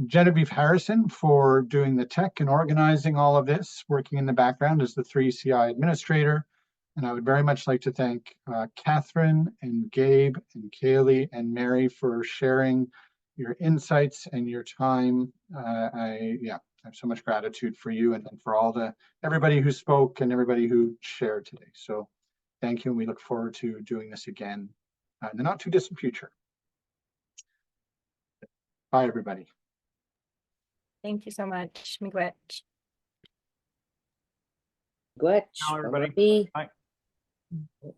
Genevieve Harrison for doing the tech and organizing all of this, working in the background as the 3CI administrator. And I would very much like to thank Catherine and Gabe and Kaleigh and Mary for sharing your insights and your time. I have so much gratitude for you and for everybody who spoke and everybody who shared today. So thank you, and we look forward to doing this again in the not too distant future. Bye, everybody. Thank you so much. Miigwech. Gwetch. Ciao, everybody. Bye. Bye.